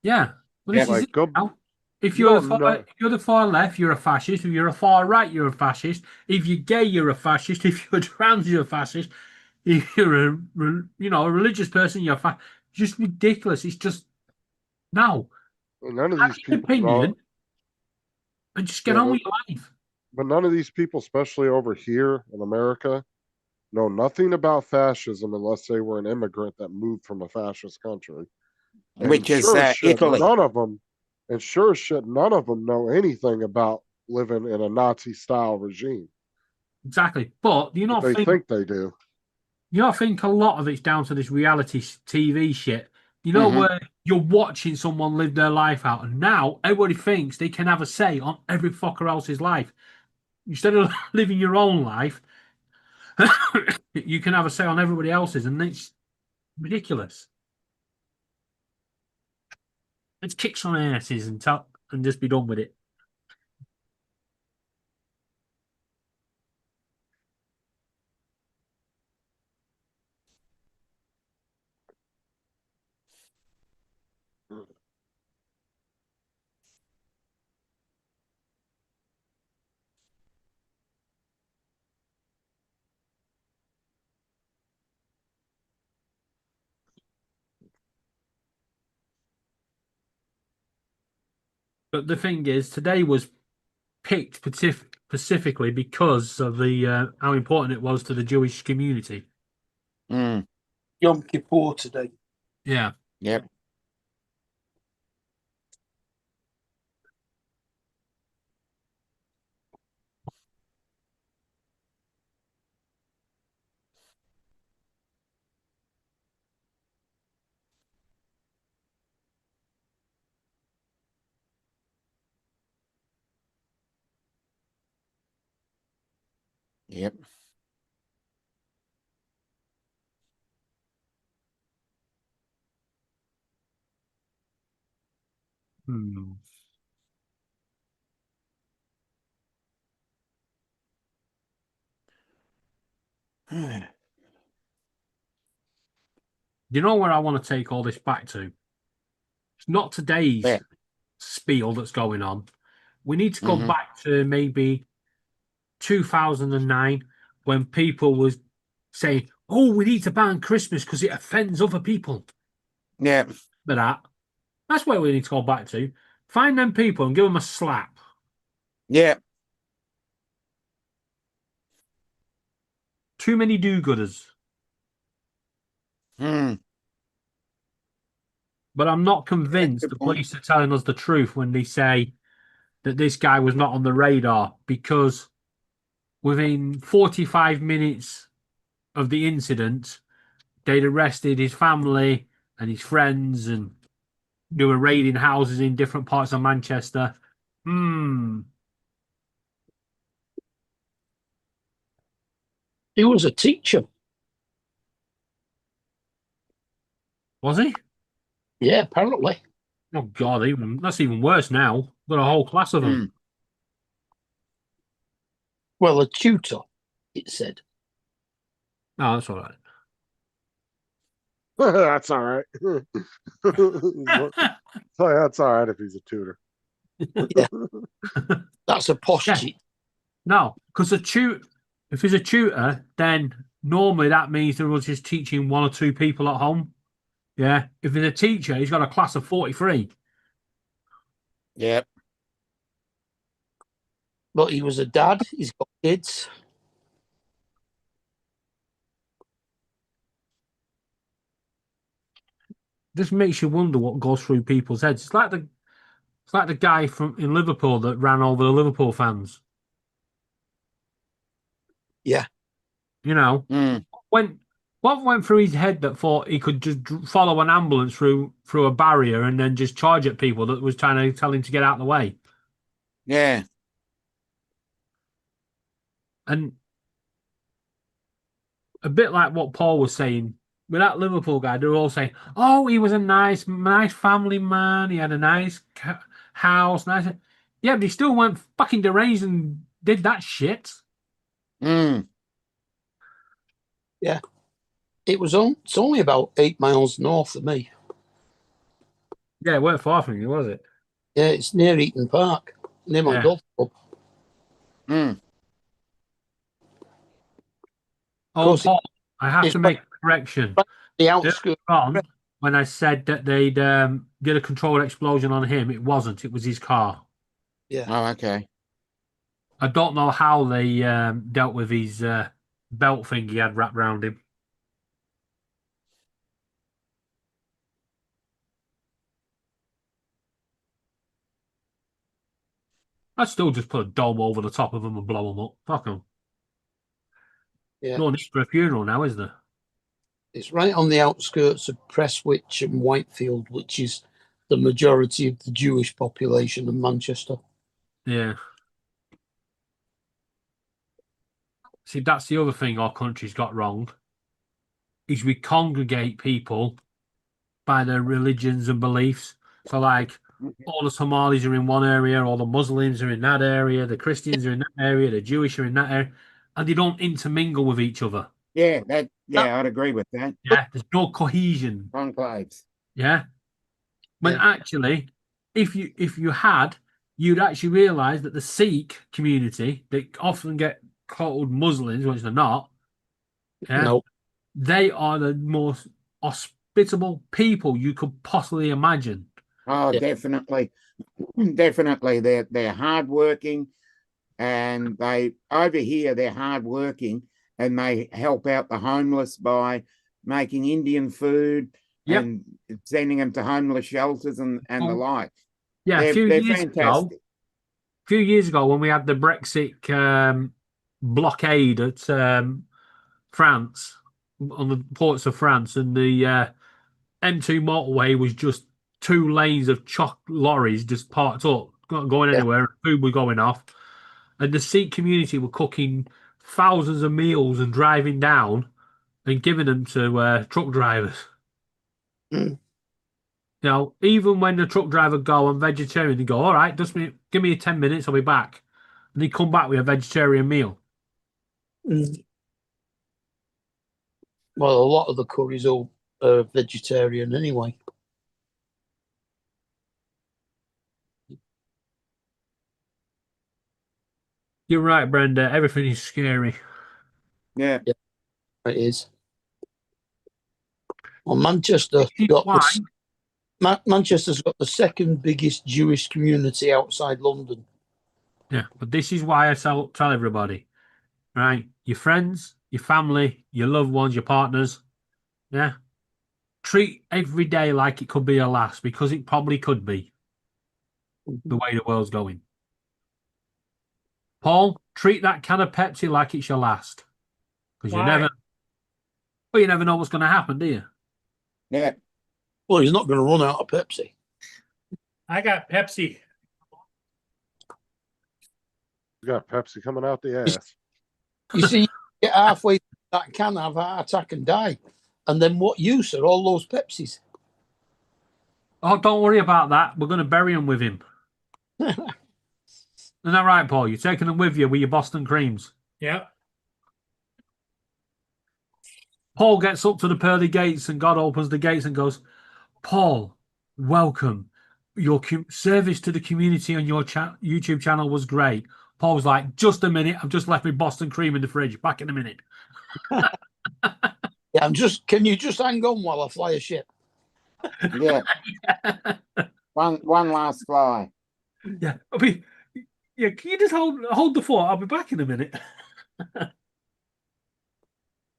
Yeah. Well, this is it now. If you're the far left, you're a fascist. If you're a far right, you're a fascist. If you're gay, you're a fascist. If you're trans, you're a fascist. If you're a religious person, you're a fascist. It's just ridiculous. It's just no. None of these people opinion and just get on with your life. But none of these people, especially over here in America, know nothing about fascism unless they were an immigrant that moved from a fascist country. Which is Italy. None of them, and sure as shit, none of them know anything about living in a Nazi-style regime. Exactly. But do you not think they do? You not think a lot of it's down to this reality TV shit? You know, where you're watching someone live their life out, and now everybody thinks they can have a say on every fucker else's life. Instead of living your own life, you can have a say on everybody else's, and it's ridiculous. Let's kick some asses and just be done with it. But the thing is, today was picked specifically because of the how important it was to the Jewish community. Yom Kippur today. Yeah. Yep. Yep. You know where I want to take all this back to? It's not today's spiel that's going on. We need to go back to maybe 2009 when people was saying, "Oh, we need to ban Christmas because it offends other people." Yeah. But that That's where we need to go back to. Find them people and give them a slap. Yeah. Too many do-gooders. Mm. But I'm not convinced the police are telling us the truth when they say that this guy was not on the radar, because within 45 minutes of the incident, they'd arrested his family and his friends, and they were raiding houses in different parts of Manchester. He was a teacher. Was he? Yeah, apparently. Oh, God, that's even worse now. Got a whole class of them. Well, a tutor, it said. Oh, that's all right. That's all right. That's all right if he's a tutor. Yeah. That's a posh cheat. No, because if he's a tutor, then normally that means they're just teaching 1 or 2 people at home. Yeah. If he's a teacher, he's got a class of 43. Yep. But he was a dad. He's got kids. This makes you wonder what goes through people's heads. It's like the guy in Liverpool that ran over the Liverpool fans. Yeah. You know, what went through his head that thought he could just follow an ambulance through a barrier and then just charge at people that was trying to tell him to get out of the way? Yeah. And a bit like what Paul was saying, with that Liverpool guy, they were all saying, "Oh, he was a nice family man. He had a nice house, nice." Yeah, but he still went fucking deranged and did that shit. Yeah, it's only about 8 miles north of me. Yeah, it weren't far from you, was it? Yeah, it's near Eaton Park, near my golf club. Oh, Paul, I have to make a correction. The outskirts. When I said that they'd did a controlled explosion on him, it wasn't. It was his car. Yeah. Oh, okay. I don't know how they dealt with his belt thing he had wrapped around him. I'd still just put a dome over the top of them and blow them up. Fuck them. Yeah. No need for a funeral now, is there? It's right on the outskirts of Prestwich and Whitefield, which is the majority of the Jewish population of Manchester. Yeah. See, that's the other thing our country's got wrong, is we congregate people by their religions and beliefs. So, like, all the Somalis are in one area, all the Muslims are in that area, the Christians are in that area, the Jewish are in that area, and they don't intermingle with each other. Yeah, I'd agree with that. Yeah, there's no cohesion. Enclaves. Yeah. But actually, if you had, you'd actually realise that the Sikh community, they often get called Muslims, which they're not. Yeah. No. They are the most hospitable people you could possibly imagine. Oh, definitely. Definitely. They're hardworking, and over here they're hardworking, and they help out the homeless by making Indian food and sending them to homeless shelters and the like. Yeah, they're a few years ago when we had the Brexit blockade at France, on the ports of France, and the M2 motorway was just 2 lanes of lorries just parked up, not going anywhere. Food was going off, and the Sikh community were cooking thousands of meals and driving down and giving them to truck drivers. You know, even when the truck driver go on vegetarian, they go, "All right, give me 10 minutes, I'll be back," and they come back with a vegetarian meal. Well, a lot of the curries are vegetarian anyway. You're right, Brenda. Everything is scary. Yeah, it is. Well, Manchester got Manchester's got the second biggest Jewish community outside London. Yeah, but this is why I tell everybody, right? Your friends, your family, your loved ones, your partners, yeah. Treat every day like it could be your last, because it probably could be the way the world's going. Paul, treat that can of Pepsi like it's your last, because you never know what's going to happen, do you? Yeah. Well, he's not going to run out of Pepsi. I got Pepsi. You got Pepsi coming out the ass. You see, you get halfway through that can, have a heart attack and die. And then what use are all those Pepsis? Oh, don't worry about that. We're going to bury him with him. Isn't that right, Paul? You're taking them with you with your Boston creams. Yeah. Paul gets up to the pearly gates and God opens the gates and goes, Paul, welcome. Your service to the community on your YouTube channel was great. Paul was like, just a minute. I've just left my Boston cream in the fridge. Back in a minute. Yeah, can you just hang on while I fly a ship? Yeah. One last fly. Yeah. Can you just hold the fort? I'll be back in a minute.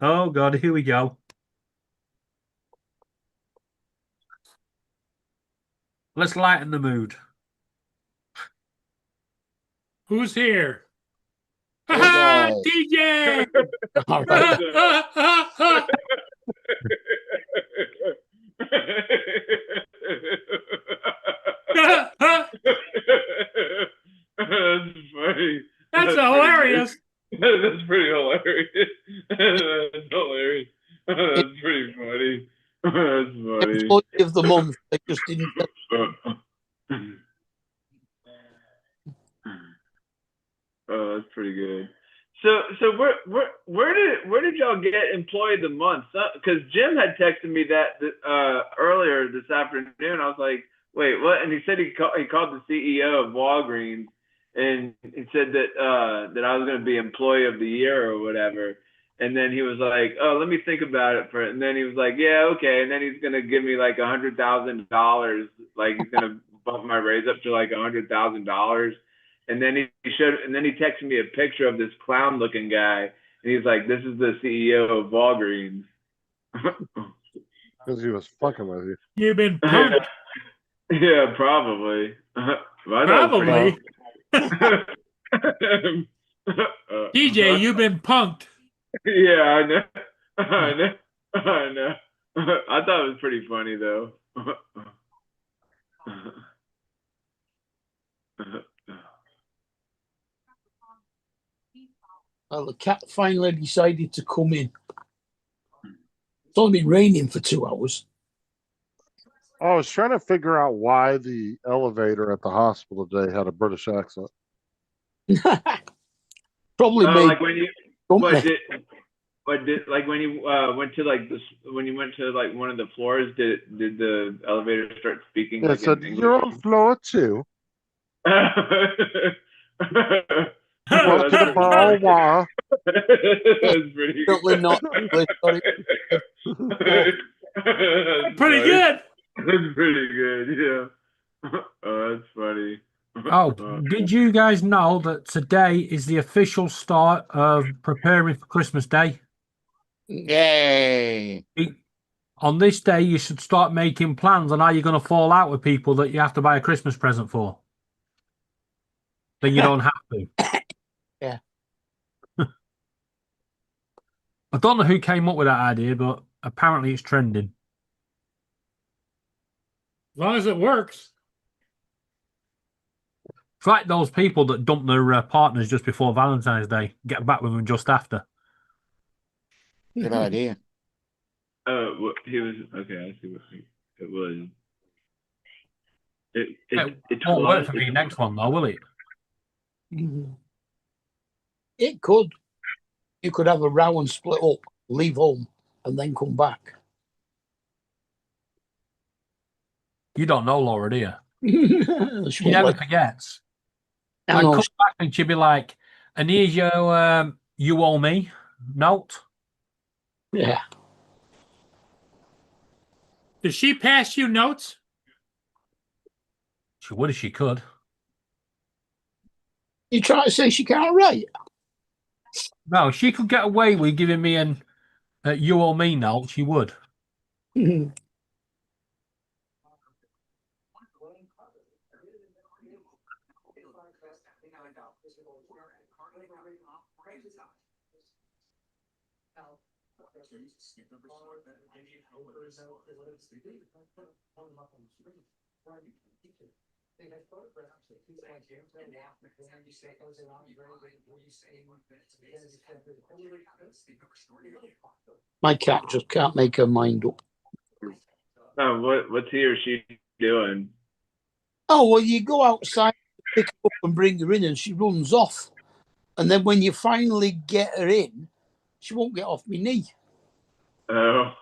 Oh God, here we go. Let's lighten the mood. Who's here? Hey, TJ! All right. That's funny. That's hilarious. That's pretty hilarious. That's hilarious. That's pretty funny. That's funny. Employee of the month. They just didn't. Oh, that's pretty good. So where did y'all get employee of the month? Because Jim had texted me that earlier this afternoon. I was like, wait, what? And he said he called the CEO of Walgreens and he said that I was going to be employee of the year or whatever. And then he was like, oh, let me think about it for it. And then he was like, yeah, okay. And then he's going to give me like $100,000. Like he's going to bump my raise up to like $100,000. And then he texted me a picture of this clown looking guy. And he's like, this is the CEO of Walgreens. Because he was fucking with you. You've been punked. Yeah, probably. Probably. TJ, you've been punked. Yeah, I know. I know. I thought it was pretty funny though. Well, the cat finally decided to come in. It's only been raining for 2 hours. I was trying to figure out why the elevator at the hospital today had a British accent. Probably like when you when you went to like this, when you went to like one of the floors, did the elevator start speaking? It like said, you're on floor 2. Welcome to the ball wire. That's pretty Certainly not. Pretty good. That's pretty good, yeah. Oh, that's funny. Oh, did you guys know that today is the official start of preparing for Christmas Day? Yay. On this day, you should start making plans on how you're going to fall out with people that you have to buy a Christmas present for. Then you don't have to. Yeah. I don't know who came up with that idea, but apparently it's trending. As long as it works. It's like those people that dump their partners just before Valentine's Day, get back with them just after. Good idea. He was okay. I see what it was. It won't work for me next one though, will it? It could. You could have a row and split up, leave home, and then come back. You don't know Laura, do you? She never forgets. I'd come back and she'd be like, and here's your you owe me note. Yeah. Does she pass you notes? She would if she could. You try to say she can't write? No, she could get away with giving me an you or me note. She would. My cat just can't make her mind up. What's he or she doing? Oh, well, you go outside, pick her up and bring her in, and she runs off. And then when you finally get her in, she won't get off my knee. Oh.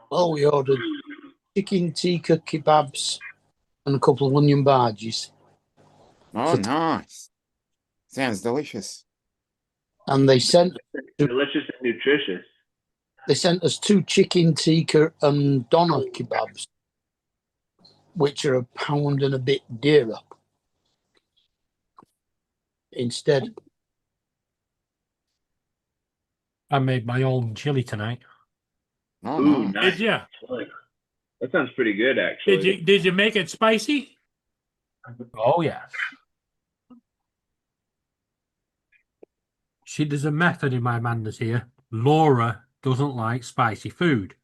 Oh, we ordered chicken tikka kebabs and a couple of onion bhajis. Oh, nice. Sounds delicious. And they sent delicious and nutritious. They sent us 2 chicken tikka and doner kebabs, which are £1 and a bit dearer. Instead, I made my own chili tonight. Oh, Ooh, nice. nice. Did ya? That sounds pretty good, actually. Did you make it spicy? Oh yeah. See, there's a method in my madness here. Laura doesn't like spicy food.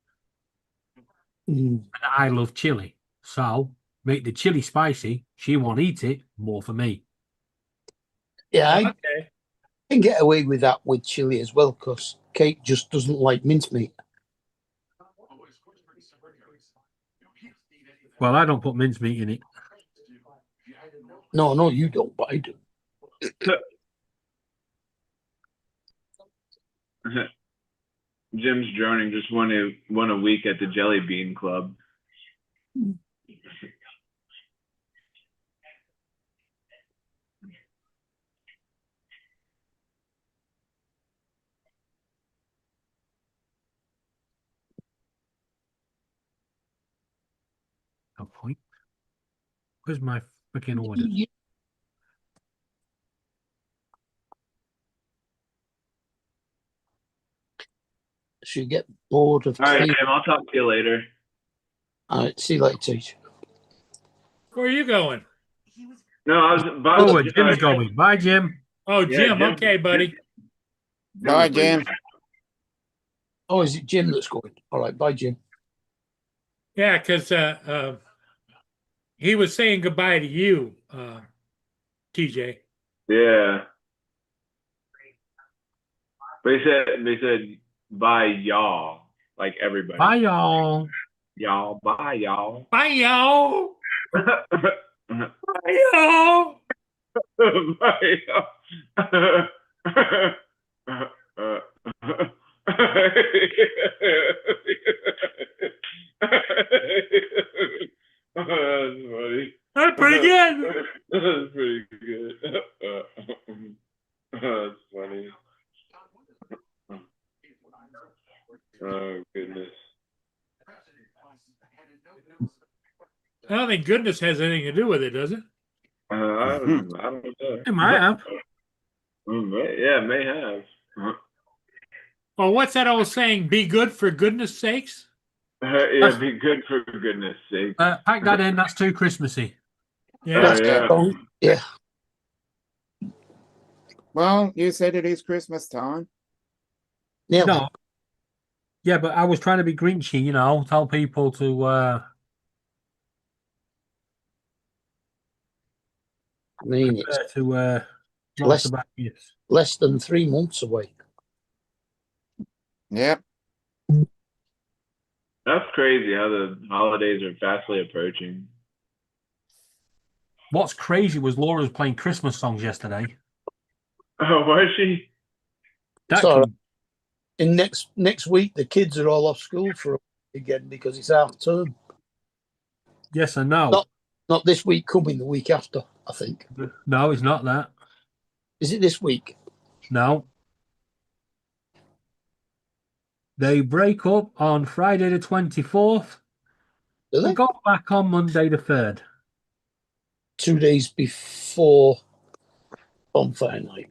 And I love chili. So make the chili spicy. She won't eat it. More for me. yeah, I Okay. can get away with that with chili as well, because Kate just doesn't like mincemeat. Well, I don't put mincemeat in it. No, you don't, but I do. Jim's droning just won a week at the Jelly Bean Club. No point. Where's my freaking order? She get bored of All right, cake. Jim, I'll talk to you later. All right, see you later, teacher. Where are you going? No, I was about Oh, Jim's going. Bye, Jim. Oh, Yeah, Jim. Jim. Okay, buddy. Bye, Jim. Oh, is it Jim that's going? All right, bye, Jim. Yeah, because he was saying goodbye to you, TJ. Yeah. They said bye y'all, like everybody. Bye, y'all. Y'all, bye y'all. Bye, y'all. Bye, y'all. Bye y'all. That's funny. That's pretty good. That's pretty good. That's funny. Oh, goodness. I don't think goodness has anything to do with it, does it? I don't know. It might have. Yeah, it may have. Oh, what's that old saying? Be good for goodness sakes? Yeah, be good for goodness sake. Pack that in. That's too Christmassy. Yeah. Yeah. Well, you said it is Christmas time. Yeah. No. Yeah, but I was trying to be Grinchy, tell people to I mean, it's to less, Motorbike. less than 3 months away. Yep. That's crazy how the holidays are fastly approaching. What's crazy was Laura was playing Christmas songs yesterday. Oh, was she? So, in next week, the kids are all off school for again because it's half term. Yes, I know. Not this week coming, the week after, I think. No, it's not that. Is it this week? No. They break up on Friday the 24th. Do they? And go back on Monday the 3rd. 2 days before bonfire night.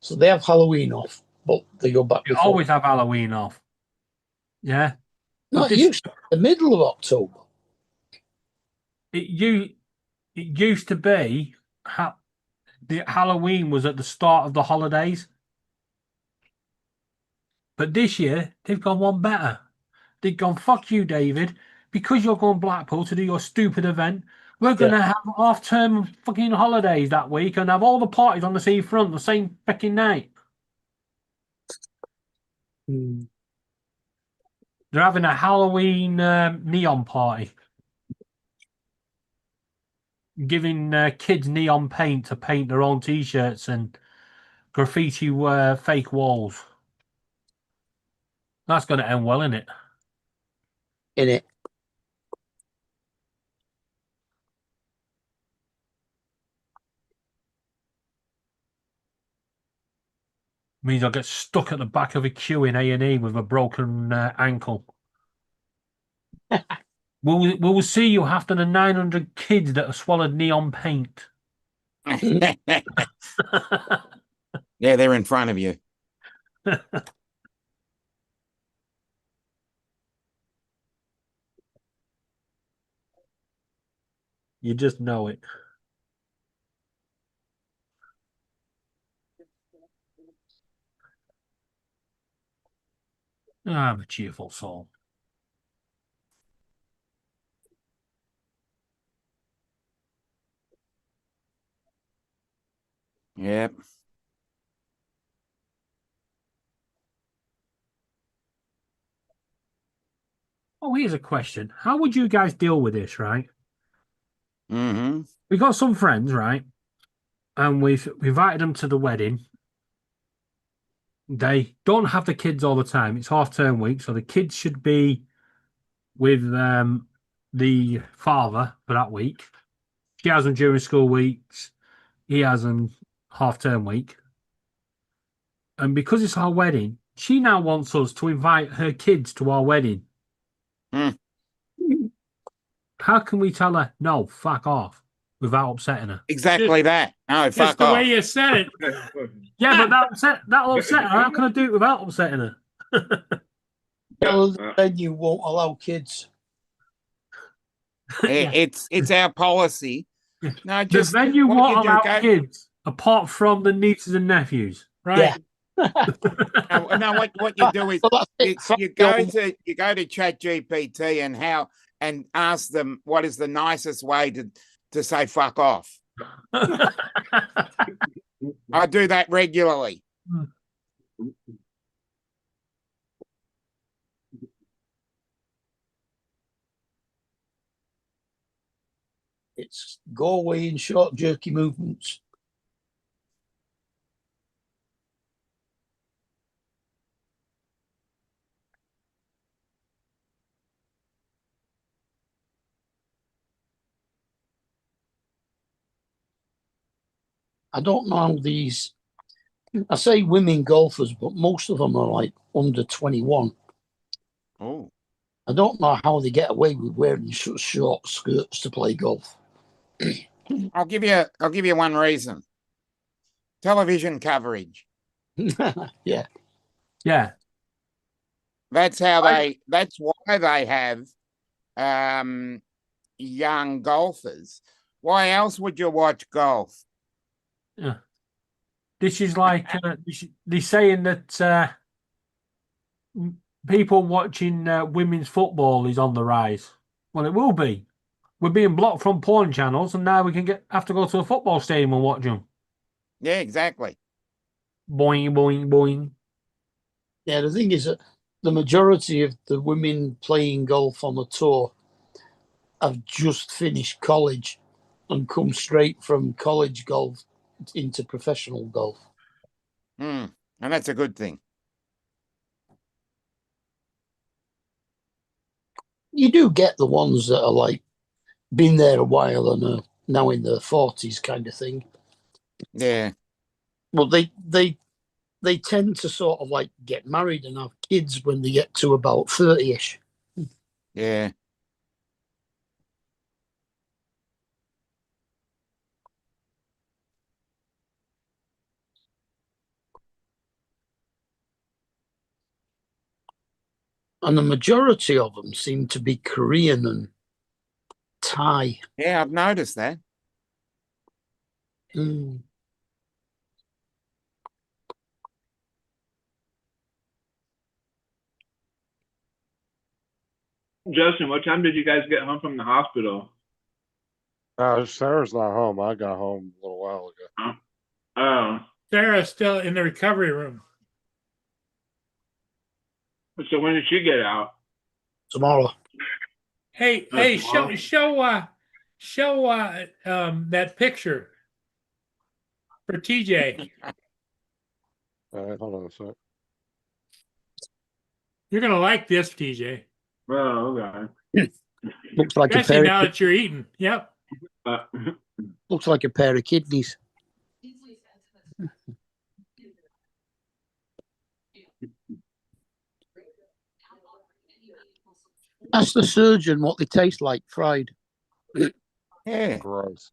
So they have Halloween off, but they go back You before. always have Halloween off. Yeah. Not usually the middle of October. It used to be the Halloween was at the start of the holidays. But this year, they've gone one better. They've gone, fuck you, David, because you're going Blackpool to do your stupid event. We're going to have half-term fucking holidays that week and have all the parties on the seafront the same fucking night. They're having a Halloween neon party. Giving kids neon paint to paint their own T-shirts and graffiti fake walls. That's going to end well, isn't it? In it. Means I'll get stuck at the back of a queue in A&E with a broken ankle. We'll see you after the 900 kids that have swallowed neon paint. Yeah, they're in front of you. You just know it. I'm a cheerful soul. Yep. Oh, here's a question. How would you guys deal with this, right? Mm-hmm. We got some friends, right? And we've invited them to the wedding. They don't have the kids all the time. It's half-term week, so the kids should be with the father for that week. She has them during school weeks. He has them half-term week. And because it's our wedding, she now wants us to invite her kids to our wedding. How can we tell her, no, fuck off, without upsetting her? Exactly that. No, fuck off. the way you said it. Yeah, but that'll upset her. How can I do it without upsetting her? Well, the venue won't allow kids. It's our policy. No, just the venue what won't you do, allow go- kids apart from the nieces and nephews, right? No, what you do is you go to ChatGPT and ask them what is the nicest way to say fuck off. I do that regularly. It's go away in short, jerky movements. I don't know how these, I say women golfers, but most of them are like under 21. Oh. I don't know how they get away with wearing short skirts to play golf. I'll give you one reason. Television coverage. Yeah. Yeah. That's why they have young golfers. Why else would you watch golf? Yeah. This is like they're saying that people watching women's football is on the rise. Well, it will be. we're being blocked from porn channels, and now we can have to go to a football stadium and watch them. Yeah, exactly. Boing, boing, boing. Yeah, the thing is that the majority of the women playing golf on the tour have just finished college and come straight from college golf into professional golf. And that's a good thing. You do get the ones that are like been there a while and are now in their 40s kind of thing. Yeah. Well, they tend to sort of like get married and have kids when they get to about 30-ish. Yeah. And the majority of them seem to be Korean and Thai. Yeah, I've noticed that. Justin, what time did you guys get home from the hospital? Sarah's not home. I got home a little while ago. Oh. Sarah's still in the recovery room. So when did she get out? Tomorrow. Hey, show that picture for TJ. All right, hold on a sec. You're gonna like this, TJ. Oh, okay. Looks like Especially a pair now of, that you're eating. Yep. looks like a pair of kidneys. Ask the surgeon what they taste like fried. Yeah. Gross.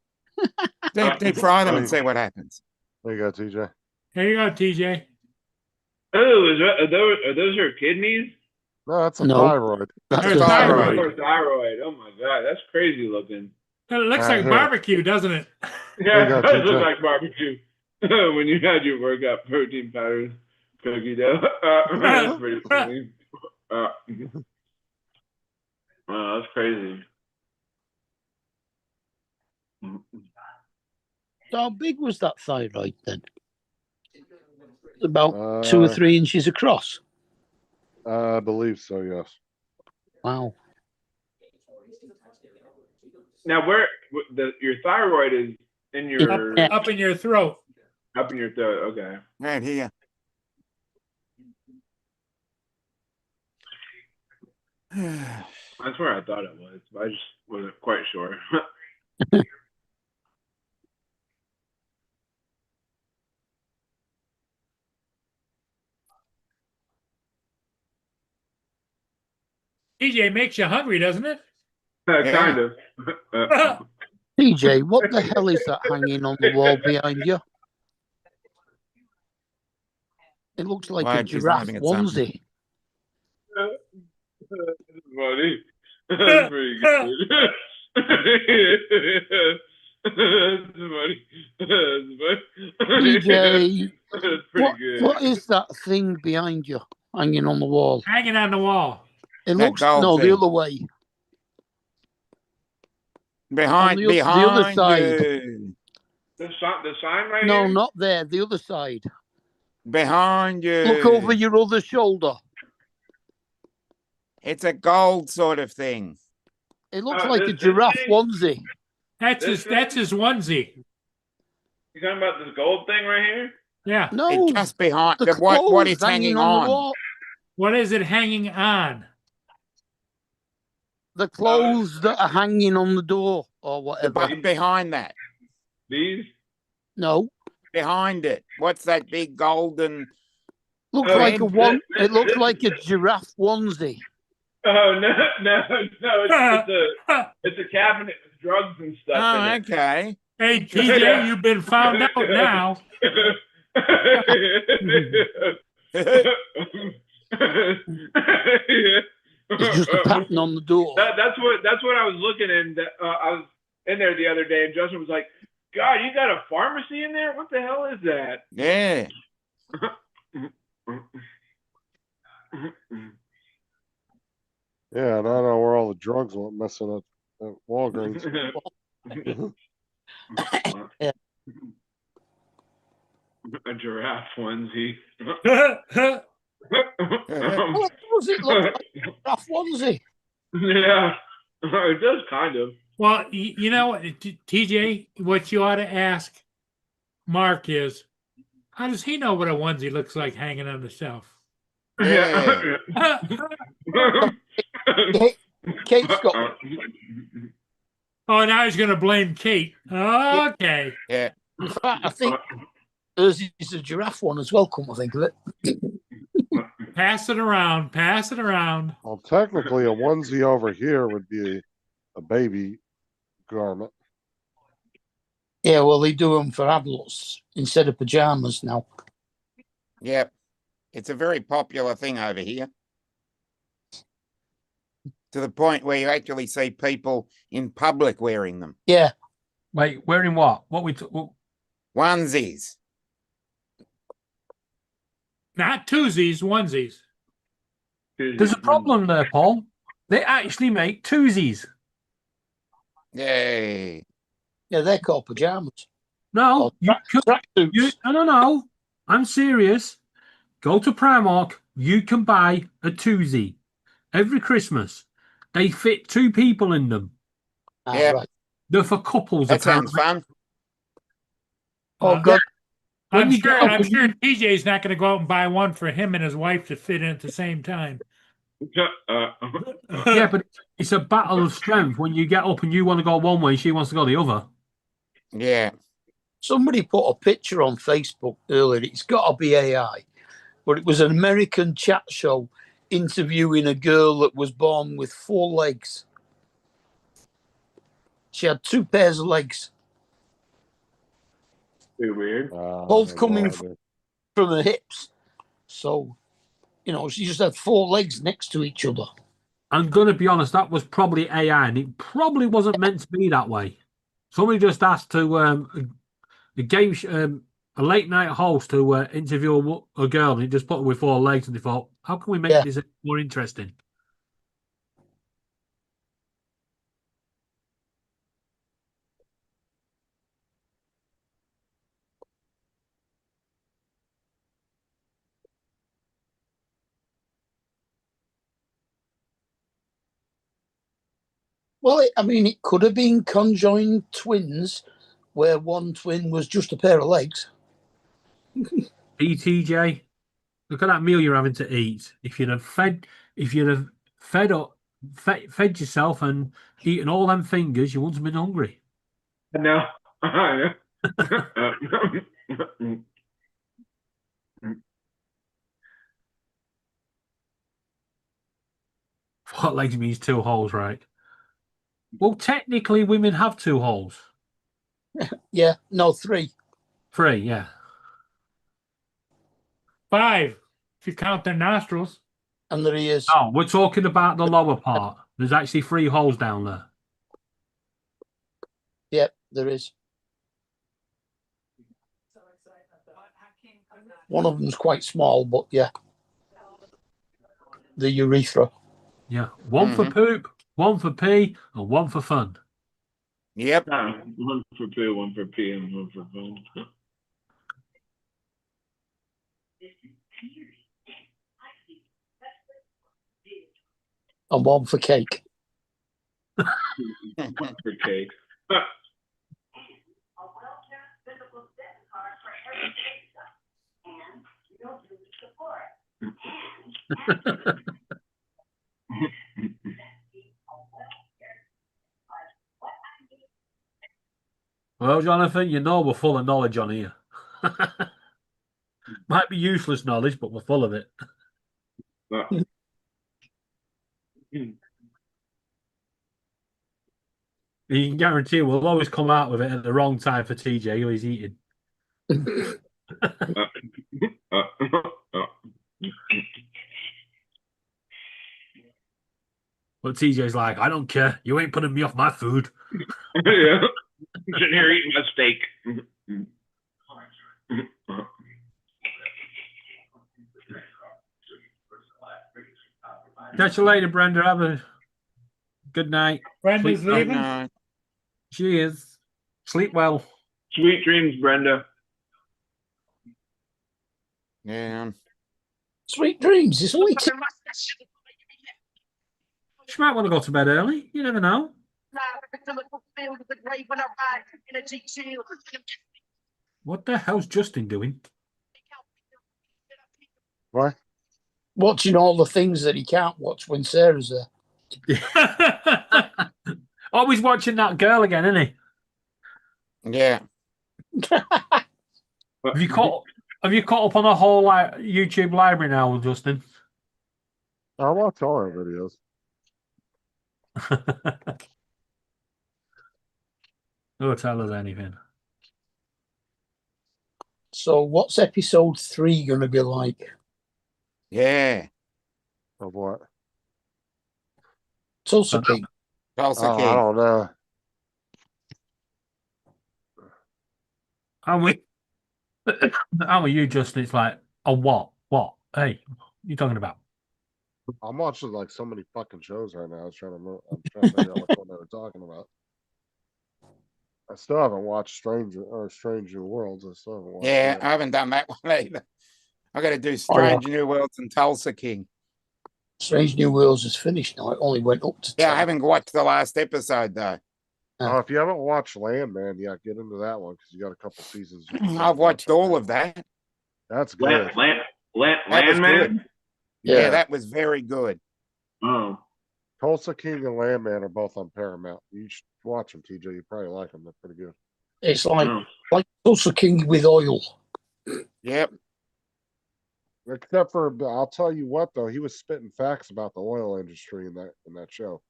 Deep fry them and see what happens. There you go, TJ. There you go, TJ. Oh, are those her kidneys? No, that's a No. thyroid. That's Or a thyroid. Or thyroid. Oh my god, that's crazy looking. It looks like Here. barbecue, doesn't it? Yeah, you go, it does TJ. look like barbecue. When you had your workout protein powders cookie dough. That's pretty funny. Oh, that's crazy. So how big was that thyroid then? About 2 or 3 inches across. I believe so, yes. Wow. Now, your thyroid is in your Up in your throat. up in your throat. Okay. Right here. That's where I thought it was, but I just wasn't quite sure. TJ makes you hungry, doesn't it? Kind of. TJ, what the hell is that hanging on the wall behind you? It looks like Why, a she's giraffe laughing at something. onesie. That's funny. That's pretty good. That's funny. TJ, That's pretty good. what is that thing behind you hanging on the wall? Hanging on the wall. It That looks gold the thing. other way. Behind, On the other behind side. you. The sign right No, here? not there. The other side. Behind you. Look over your other shoulder. It's a gold sort of thing. It looks Oh, like a this giraffe thing? onesie. That's his onesie. You talking about this gold thing right here? Yeah. No, It's just behind the what clothes it's hanging the on. wall. What is it hanging on? The clothes that are hanging on the door or The whatever. button behind that. These? No, Behind it. What's that big golden? looks Oh, like a one. this- It looks this- like a giraffe onesie. Oh no! It's a cabinet with drugs and stuff Oh, in it. okay. Hey, TJ, you've been found out now. It's just a pattern on the door. That's what I was looking in. I was in there the other day, and Justin was like, "God, you got a pharmacy in there? What the hell is that?" Yeah. Yeah, and I don't know where all the drugs went messing up Walgreens. Yeah. A giraffe onesie. Well, does it look like a giraffe onesie? Yeah, it does kind of. Well, you know, TJ, what you ought to ask Mark is, how does he know what a onesie looks like hanging on the shelf? Yeah. Kate's got. Oh, now he's going to blame Kate. Okay. Yeah. In fact, I think hers is a giraffe one as well. Come to think of it. Pass it around. Pass it around. Well, technically, a onesie over here would be a baby garment. Yeah, well, they do them for adults instead of pajamas now. Yep. It's a very popular thing over here. To the point where you actually see people in public wearing them. Yeah. Wait, wearing what? What we? Onesies. Not twosies, onesies. There's a problem there, Paul. They actually make twosies. Yay. Yeah, they're called pajamas. No, no. I'm serious. Go to Primark. You can buy a twosie every Christmas. They fit 2 people in them. Yeah. Right. They're for couples. That sounds apparently. fun. Oh, God. I'm sure TJ's not going to go out and buy one for him and his wife to fit in at the same time. Yeah, but it's a battle of strength when you get up and you want to go one way, she wants to go the other. Yeah. Somebody put a picture on Facebook earlier. It's got to be AI, but it was an American chat show interviewing a girl that was born with 4 legs. She had 2 pairs of legs. Pretty weird. Both coming from her hips. So, you know, she just had 4 legs next to each other. I'm going to be honest, that was probably AI, and it probably wasn't meant to be that way. Somebody just asked to a late night host to interview a girl, and he just put her with 4 legs, and they thought, how can we make this more interesting? Well, it could have been conjoined twins where one twin was just a pair of legs. ETJ, look at that meal you're having to eat. If you'd have fed yourself and eaten all them fingers, you wouldn't have been hungry. No. What legs means 2 holes, right? Well, technically, women have 2 holes. Yeah, no, 3. 3, yeah. 5, if you count their nostrils. And their ears. Oh, we're talking about the lower part. There's actually 3 holes down there. Yep, there is. One of them's quite small, but yeah. The urethra. Yeah, 1 for poop, 1 for pee, and 1 for fun. Yep. 1 for poo, 1 for pee, and 1 for fun. And 1 for cake. 1 for cake. Well, Jonathan, you know we're full of knowledge on here. Might be useless knowledge, but we're full of it. You can guarantee we'll always come out with it at the wrong time for TJ who he's eating. But TJ's like, I don't care. You ain't putting me off my food. Yeah. Sitting here eating my steak. Catch you later, Brenda. Have a good night. Brenda's Sleep leaving. No. She is. Sleep well. Sweet dreams, Brenda. Yeah. Sweet dreams. It's only She might want to go to bed early. You never know. What the hell's Justin doing? What? watching all the things that he can't watch when Sarah's there. Always watching that girl again, isn't he? Yeah. Have you caught up on the whole YouTube library now, Justin? I watch all our videos. Don't tell us anything. So, what's episode 3 going to be like? Yeah. Of what? Tulsa King. Tulsa I King. don't know. How are you, Justin? It's like, a what? What? Hey, what are you talking about? I'm watching like so many fucking shows right now. I'm trying to figure out what they were talking about. I still haven't watched Stranger Worlds. I still haven't watched Yeah, that. I haven't done that one either. I got to do Strange New Worlds and Tulsa King. Strange New Worlds is finished now. It only went up to 10. Yeah, I haven't watched the last episode though. Oh, if you haven't watched Landman, yeah, get into that one because you got a couple seasons. I've watched all of that. That's good. That was Landman? good. Yeah, that was very good. Oh. Tulsa King and Landman are both on Paramount. You should watch them, TJ. You probably like them. They're pretty good. It's like Tulsa King with oil. Yep. Except for, I'll tell you what though, he was spitting facts about the oil industry in that show.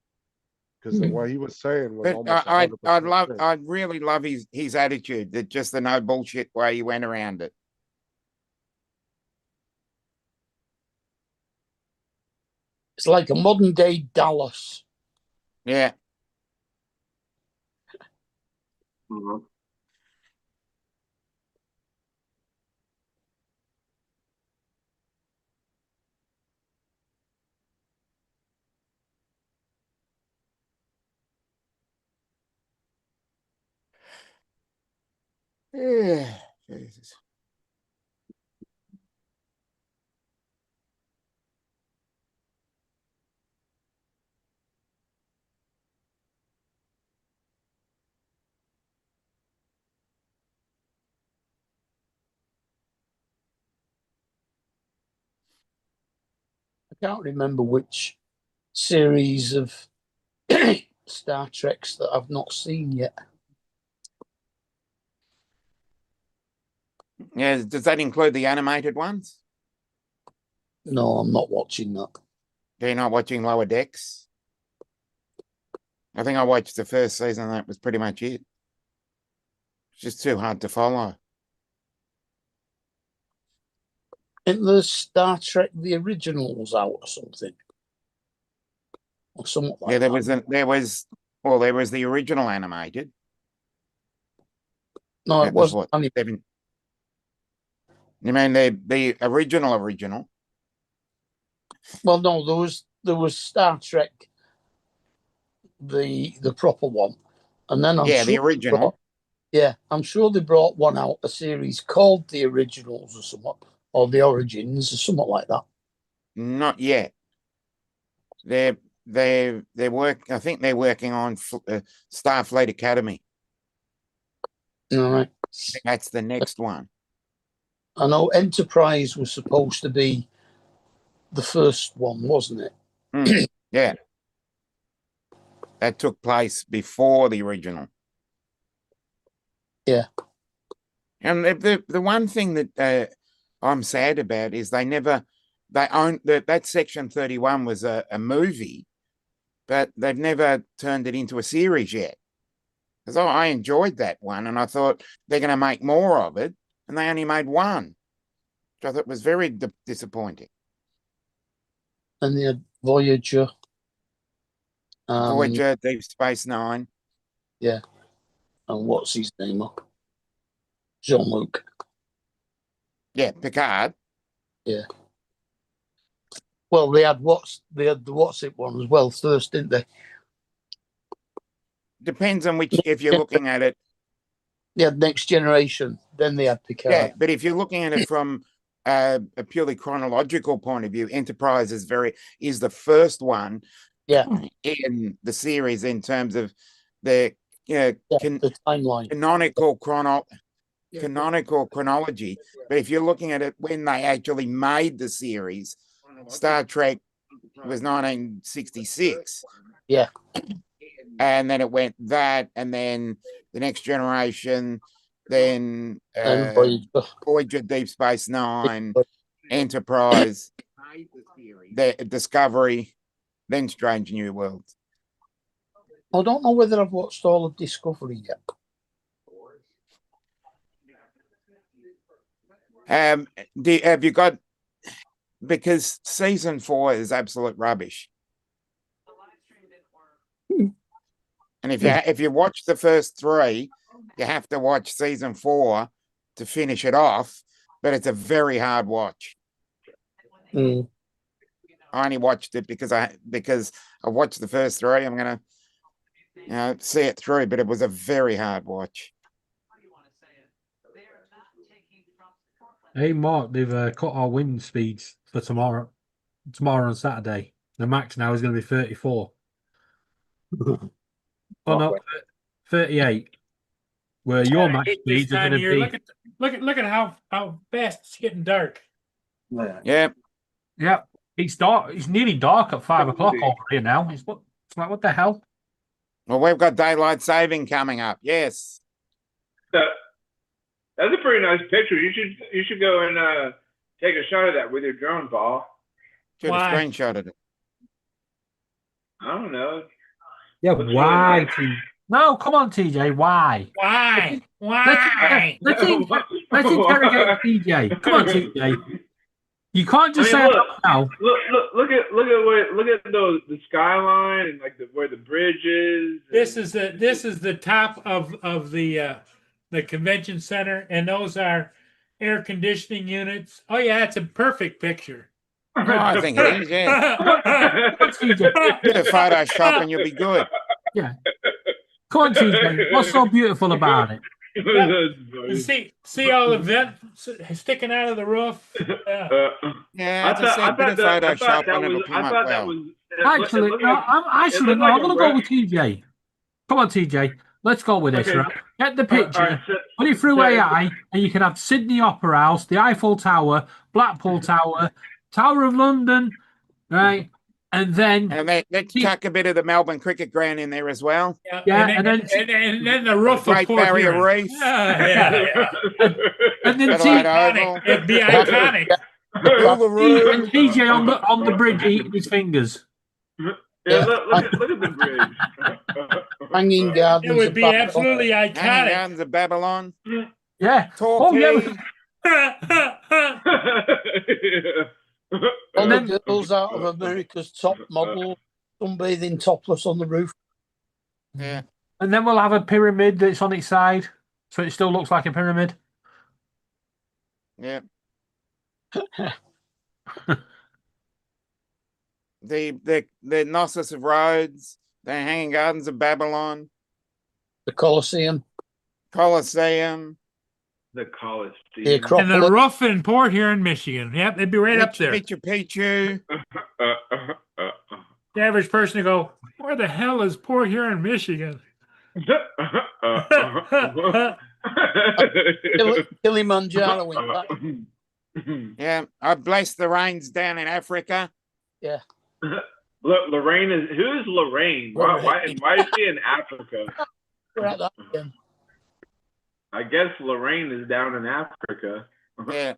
Because what he was saying was But almost. I'd really love his attitude, that just the no bullshit way he went around it. It's like a modern day Dallas. Yeah. Mm-hmm. Yeah. Jesus. I can't remember which series of Star Treks that I've not seen yet. Yeah, does that include the animated ones? No, I'm not watching that. Are you not watching Lower Decks? I think I watched the first season. That was pretty much it. It's just too hard to follow. Isn't the Star Trek the originals out or something? Or something like Yeah, there that. was the original animated. No, That it wasn't. what, you mean the original? Well, no, there was Star Trek, the proper one, and then I'm sure the original. I'm sure they brought one out, a series called The Originals or something, or The Origins or something like that. Not yet. They work. I think they're working on Starfleet Academy. All right. I think that's the next one. I know Enterprise was supposed to be the first one, wasn't it? Yeah. That took place before the original. Yeah. And the one thing that I'm sad about is they own that Section 31 was a movie, but they've never turned it into a series yet. Because I enjoyed that one, and I thought they're going to make more of it, and they only made one, which I thought was very disappointing. And they had Voyager. Voyager, Deep Space Nine. Yeah. And what's his name? Jean-Luc. Yeah, Picard. Yeah. Well, they had the What's It one as well first, didn't they? Depends on which, if you're looking at it. They had Next Generation, then they had Picard. Yeah, but if you're looking at it from a purely chronological point of view, Enterprise is the first one. Yeah. In the series in terms of the the timeline, canonical chronology. But if you're looking at it when they actually made the series, Star Trek was 1966. Yeah. And then it went that, and then the Next Generation, then Voyager, Deep Space Nine, Enterprise, the Discovery, then Strange New Worlds. I don't know whether I've watched all of Discovery yet. Have you got? Because season 4 is absolute rubbish. And if you watch the first 3, you have to watch season 4 to finish it off. But it's a very hard watch. Mm. I only watched it because I watched the first 3. I'm gonna see it through, but it was a very hard watch. Hey Mark, they've cut our wind speeds for tomorrow. Tomorrow and Saturday, the max now is going to be 34. Oh no, 38. Where your max speeds are going to be. Look at how fast it's getting dark. Yeah. Yeah. It's dark. It's nearly dark at 5 o'clock over here now. It's like what the hell? Well, we've got daylight saving coming up. Yes. That's a pretty nice picture. You should go and take a shot of that with your drone, Paul. Should have screenshotted it. I don't know. Yeah, why? No, come on, TJ. Why? Why? Let's interrogate TJ. Come on, TJ. You can't just say look, now. Look at the skyline and like where the bridge is. This is the top of the convention center, and those are air conditioning units. Oh yeah, it's a perfect picture. Oh, I think it is. Yeah. Bit of Photoshop and you'll be good. Yeah. Come on, TJ. What's so beautiful about it? See all the vents sticking out of the roof. Yeah, I thought that was. Actually, I'm going to go with TJ. Come on, TJ. Let's go with this, right? Get the picture, put it through AI, and you can have Sydney Opera House, the Eiffel Tower, Blackpool Tower, Tower of London, right? And then let's chuck a bit of the Melbourne Cricket Ground in there as well. Yeah, and then the roof Great of Barrier Reef. Yeah. And then it'd be iconic. And TJ on the bridge eating his fingers. Yeah, look at the bridge. Hanging Gardens. It would be absolutely iconic. Hanging Gardens of Babylon. Yeah. Torquay. All the girls out of America's Top Model sunbathing topless on the roof. Yeah. And then we'll have a pyramid that's on its side, so it still looks like a pyramid. Yeah. the Knossos of Rhodes, the Hanging Gardens of Babylon, the Colosseum, the Coliseum, and the roof in Port Huron, Michigan. Yep, they'd be right up there. Picchu. The average person to go, where the hell is Port Huron, Michigan? Kilimanjaro. Yeah, I bless the rains down in Africa. Yeah. Look, Lorraine who's Lorraine? Why is she in Africa? We're at that again. I guess Lorraine is down in Africa. Yeah.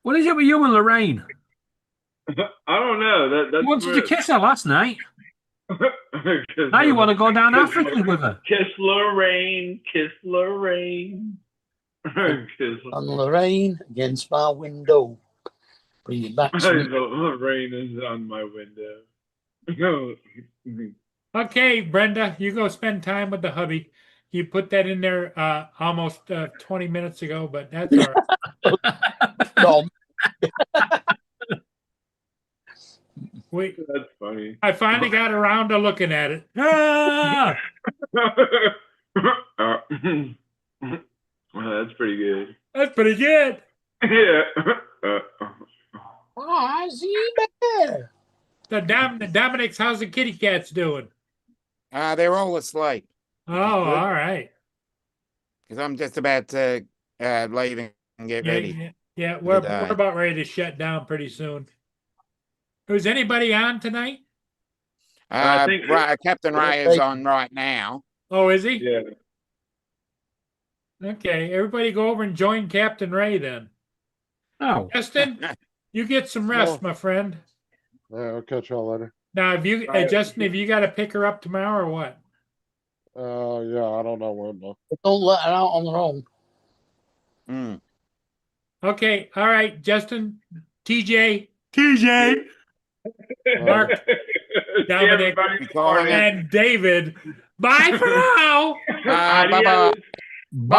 What is it with you and Lorraine? I don't know. You wanted to kiss her last night. Now you want to go down Africa with her. Kiss Lorraine. Kiss Lorraine. And Lorraine against my window. Bring it back to me. Lorraine is on my window. Okay, Brenda, you go spend time with the hubby. You put that in there almost 20 minutes ago, but that's all right. That's funny. I finally got around to looking at it. Ah! Well, that's pretty good. That's pretty good. Yeah. The Dominic's, how's the kitty cats doing? They're all asleep. Oh, all right. Because I'm just about to leave and get ready. Yeah, we're about ready to shut down pretty soon. Is anybody on tonight? I think Captain Ray is on right now. Oh, is he? Yeah. Okay, everybody go over and join Captain Ray then. Oh. Justin, you get some rest, my friend. Yeah, I'll catch y'all later. Now, if you, Justin, if you got to pick her up tomorrow or what? Yeah, I don't know when though. Don't let her out on her own. Okay, all right, Justin, TJ, Mark, Dominic, and David. Bye for now. Bye-bye. Bye.